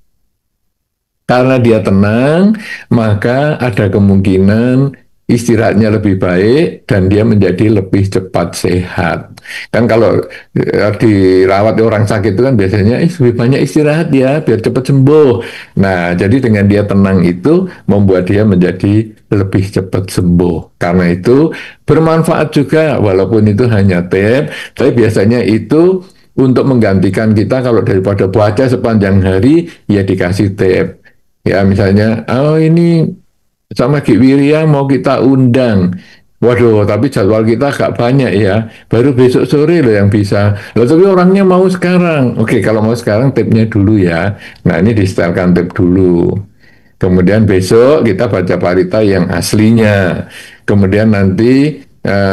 Karena dia tenang, maka ada kemungkinan istirahatnya lebih baik dan dia menjadi lebih cepat sehat. Kan kalau dirawat orang sakit itu kan biasanya lebih banyak istirahat ya biar cepat sembuh. Nah, jadi dengan dia tenang itu membuat dia menjadi lebih cepat sembuh. Karena itu bermanfaat juga walaupun itu hanya tape, tapi biasanya itu untuk menggantikan kita kalau daripada baca sepanjang hari ya dikasih tape. Ya misalnya, oh ini sama Ki Wirya mau kita undang. Waduh, tapi jadwal kita agak banyak ya. Baru besok sore loh yang bisa. Loh, tapi orangnya mau sekarang. Oke, kalau mau sekarang tape-nya dulu ya. Nah, ini di-setelkan tape dulu. Kemudian besok kita baca parita yang aslinya. Kemudian nanti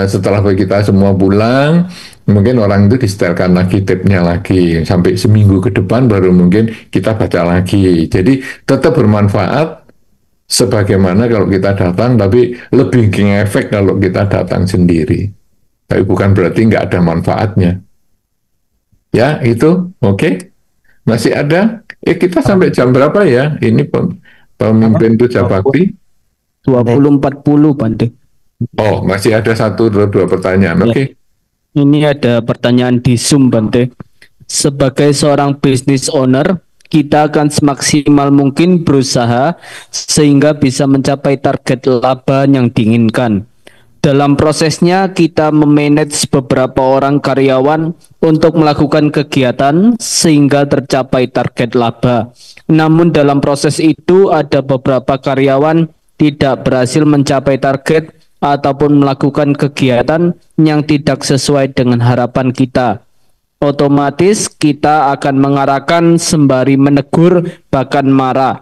setelah kita semua pulang, mungkin orang itu di-setelkan lagi tape-nya lagi. Sampai seminggu ke depan baru mungkin kita baca lagi. Jadi tetap bermanfaat sebagaimana kalau kita datang, tapi lebih ngefek kalau kita datang sendiri. Tapi bukan berarti nggak ada manfaatnya. Ya, itu oke. Masih ada? Kita sampai jam berapa ya? Ini pemimpin Puja Bakti. 20.40 Bante. Oh, masih ada satu atau dua pertanyaan. Ya. Oke. Ini ada pertanyaan di Zoom Bante. Sebagai seorang business owner, kita akan semaksimal mungkin berusaha sehingga bisa mencapai target laba yang diinginkan. Dalam prosesnya kita memanage beberapa orang karyawan untuk melakukan kegiatan sehingga tercapai target laba. Namun dalam proses itu ada beberapa karyawan tidak berhasil mencapai target ataupun melakukan kegiatan yang tidak sesuai dengan harapan kita. Otomatis kita akan mengarahkan sembari menegur bahkan marah.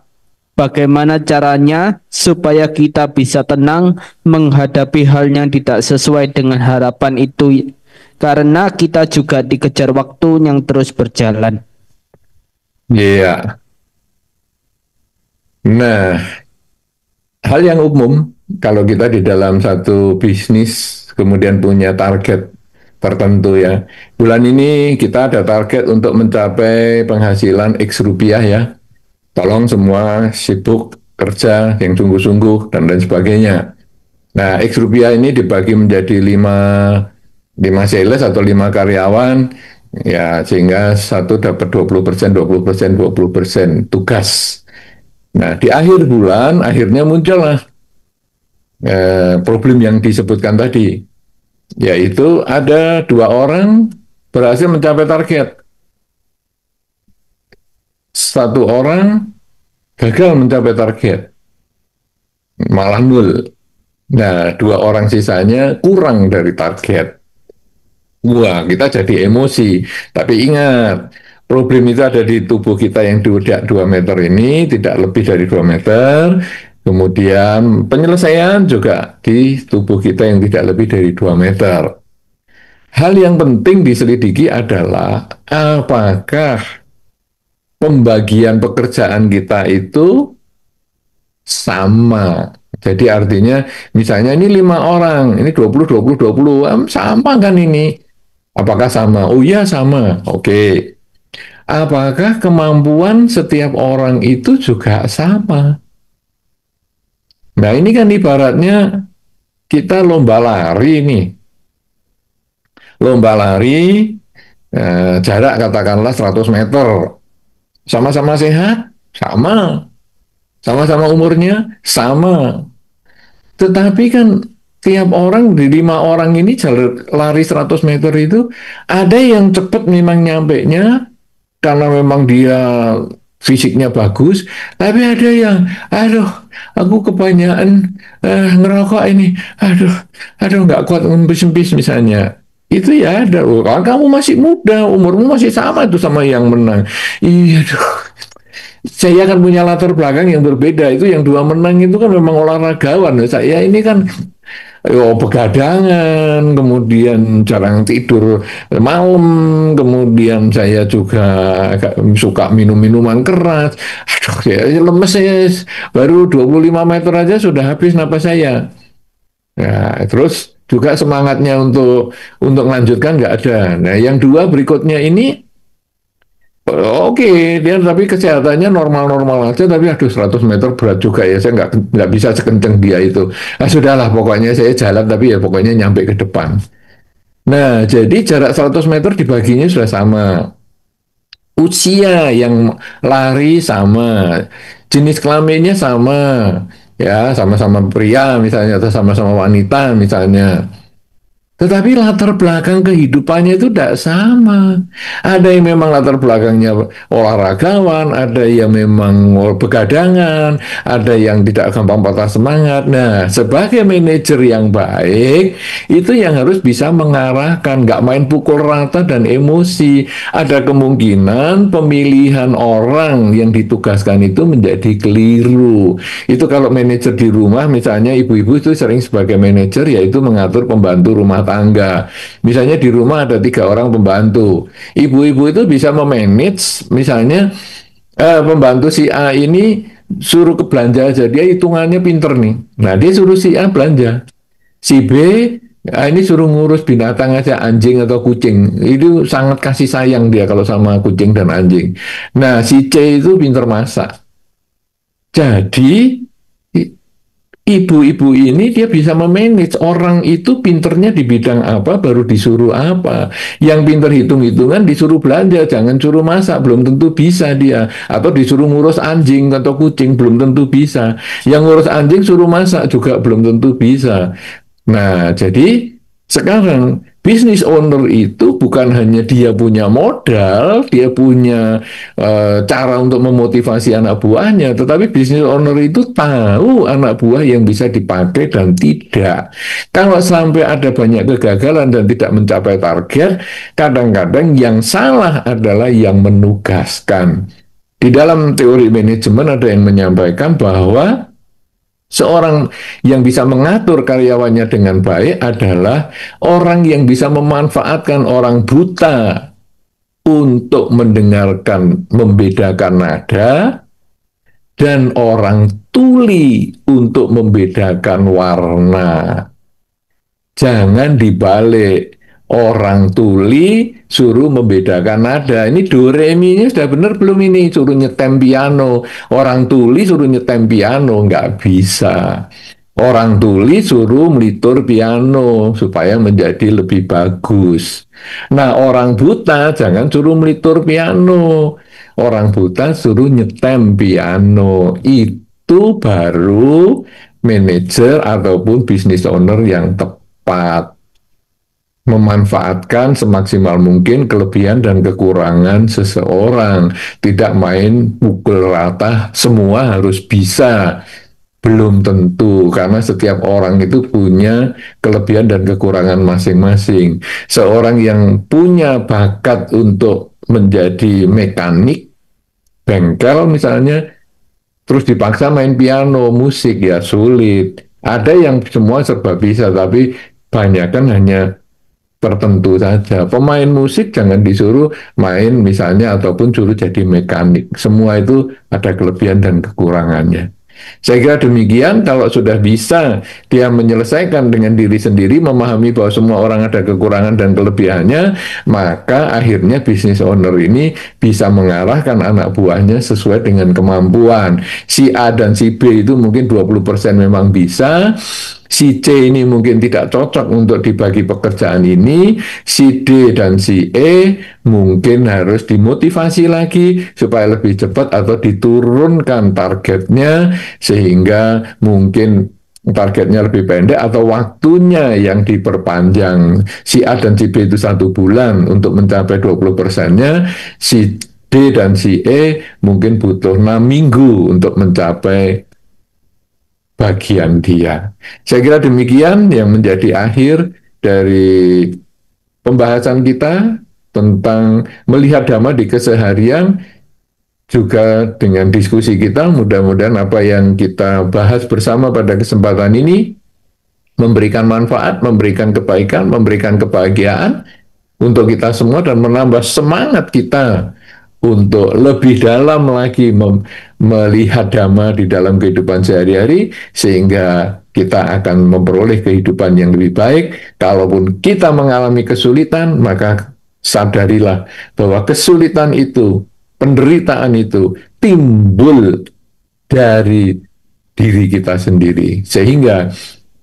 Bagaimana caranya supaya kita bisa tenang menghadapi hal yang tidak sesuai dengan harapan itu, karena kita juga dikejar waktu yang terus berjalan. Iya. Nah, hal yang umum kalau kita di dalam satu bisnis kemudian punya target tertentu ya. Bulan ini kita ada target untuk mencapai penghasilan X rupiah ya. Tolong semua sibuk kerja yang sungguh-sungguh dan lain sebagainya. Nah, X rupiah ini dibagi menjadi 5 sales atau 5 karyawan, ya sehingga satu dapat 20%, 20%, 20% tugas. Nah, di akhir bulan akhirnya muncullah problem yang disebutkan tadi, yaitu ada 2 orang berhasil mencapai target. 1 orang gagal mencapai target, malah 0. Nah, 2 orang sisanya kurang dari target. Wah, kita jadi emosi. Tapi ingat, problem itu ada di tubuh kita yang 2 meter ini, tidak lebih dari 2 meter. Kemudian penyelesaian juga di tubuh kita yang tidak lebih dari 2 meter. Hal yang penting diselidiki adalah apakah pembagian pekerjaan kita itu sama. Jadi artinya misalnya ini 5 orang, ini 20, 20, 20, sama kan ini? Apakah sama? Oh iya sama, oke. Apakah kemampuan setiap orang itu juga sama? Nah ini kan ibaratnya kita lomba lari nih. Lomba lari jarak katakanlah 100 meter. Sama-sama sehat? Sama. Sama-sama umurnya? Sama. Tetapi kan tiap orang di 5 orang ini jalur lari 100 meter itu ada yang cepat memang nyampenya karena memang dia fisiknya bagus, tapi ada yang, aduh, aku kebanyakan ngerokok ini, aduh nggak kuat ngempis-ngempis misalnya. Itu ya ada, oh, kamu masih muda, umurmu masih sama itu sama yang menang. Iya, aduh. Saya kan punya latar belakang yang berbeda. Itu yang 2 menang itu kan memang olahragawan. Saya ini kan begadangan, kemudian jarang tidur malam, kemudian saya juga suka minum minuman keras. Aduh, saya lemes, saya baru 25 meter aja sudah habis napas saya. Ya, terus juga semangatnya untuk melanjutkan nggak ada. Nah, yang 2 berikutnya ini oke, dia tapi kesehatannya normal-normal aja, tapi aduh 100 meter berat juga ya, saya nggak bisa sekenceng dia itu. Nah, sudahlah, pokoknya saya jalan, tapi ya pokoknya nyampe ke depan. Nah, jadi jarak 100 meter dibaginya sudah sama. Usia yang lari sama, jenis kelaminnya sama, ya sama-sama pria misalnya, atau sama-sama wanita misalnya. Tetapi latar belakang kehidupannya itu tidak sama. Ada yang memang latar belakangnya olahragawan, ada yang memang begadangan, ada yang tidak gampang patah semangat. Nah, sebagai manajer yang baik, itu yang harus bisa mengarahkan, nggak main pukul rata dan emosi. Ada kemungkinan pemilihan orang yang ditugaskan itu menjadi keliru. Itu kalau manajer di rumah, misalnya ibu-ibu itu sering sebagai manajer, yaitu mengatur pembantu rumah tangga. Misalnya di rumah ada 3 orang pembantu. Ibu-ibu itu bisa memanage, misalnya pembantu si A ini suruh ke belanja aja, dia hitungannya pinter nih. Nah, dia suruh si A belanja. Si B ini suruh ngurus binatang aja, anjing atau kucing. Itu sangat kasih sayang dia kalau sama kucing dan anjing. Nah, si C itu pinter masak. Jadi ibu-ibu ini dia bisa memanage orang itu pinternya di bidang apa, baru disuruh apa. Yang pinter hitung-hitungan disuruh belanja, jangan suruh masak, belum tentu bisa dia. Atau disuruh ngurus anjing atau kucing, belum tentu bisa. Yang ngurus anjing suruh masak juga belum tentu bisa. Nah, jadi sekarang business owner itu bukan hanya dia punya modal, dia punya cara untuk memotivasi anak buahnya, tetapi business owner itu tahu anak buah yang bisa dipakai dan tidak. Kalau sampai ada banyak kegagalan dan tidak mencapai target, kadang-kadang yang salah adalah yang menugaskan. Di dalam teori manajemen ada yang menyampaikan bahwa seorang yang bisa mengatur karyawannya dengan baik adalah orang yang bisa memanfaatkan orang buta untuk mendengarkan, membedakan nada, dan orang tuli untuk membedakan warna. Jangan dibalik. Orang tuli suruh membedakan nada. Ini do re mi nya sudah benar belum ini? Suruh nyetem piano. Orang tuli suruh nyetem piano, nggak bisa. Orang tuli suruh melitur piano supaya menjadi lebih bagus. Nah, orang buta jangan suruh melitur piano. Orang buta suruh nyetem piano. Itu baru manajer ataupun business owner yang tepat. Memanfaatkan semaksimal mungkin kelebihan dan kekurangan seseorang. Tidak main pukul rata, semua harus bisa. Belum tentu, karena setiap orang itu punya kelebihan dan kekurangan masing-masing. Seorang yang punya bakat untuk menjadi mekanik bengkel misalnya, terus dipaksa main piano, musik, ya sulit. Ada yang semua serba bisa, tapi banyak kan hanya tertentu saja. Pemain musik jangan disuruh main misalnya, ataupun suruh jadi mekanik. Semua itu ada kelebihan dan kekurangannya. Saya kira demikian. Kalau sudah bisa dia menyelesaikan dengan diri sendiri, memahami bahwa semua orang ada kekurangan dan kelebihannya, maka akhirnya bisnis owner ini bisa mengarahkan anak buahnya sesuai dengan kemampuan. Si A dan si B itu mungkin 20% memang bisa, si C ini mungkin tidak cocok untuk dibagi pekerjaan ini, si D dan si E mungkin harus dimotivasi lagi supaya lebih cepat atau diturunkan targetnya, sehingga mungkin targetnya lebih pendek atau waktunya yang diperpanjang. Si A dan si B itu 1 bulan untuk mencapai 20%-nya, si D dan si E mungkin butuh 6 minggu untuk mencapai bagian dia. Saya kira demikian yang menjadi akhir dari pembahasan kita tentang melihat dhamma di keseharian, juga dengan diskusi kita. Mudah-mudahan apa yang kita bahas bersama pada kesempatan ini memberikan manfaat, memberikan kebaikan, memberikan kebahagiaan untuk kita semua, dan menambah semangat kita untuk lebih dalam lagi melihat dhamma di dalam kehidupan sehari-hari, sehingga kita akan memperoleh kehidupan yang lebih baik. Kalaupun kita mengalami kesulitan, maka sadarilah bahwa kesulitan itu, penderitaan itu timbul dari diri kita sendiri, sehingga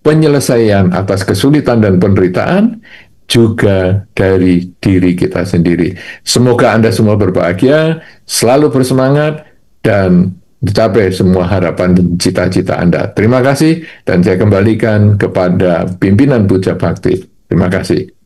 penyelesaian atas kesulitan dan penderitaan juga dari diri kita sendiri. Semoga Anda semua berbahagia, selalu bersemangat, dan mencapai semua harapan dan cita-cita Anda. Terima kasih, dan saya kembalikan kepada pimpinan Puja Bakti. Terima kasih.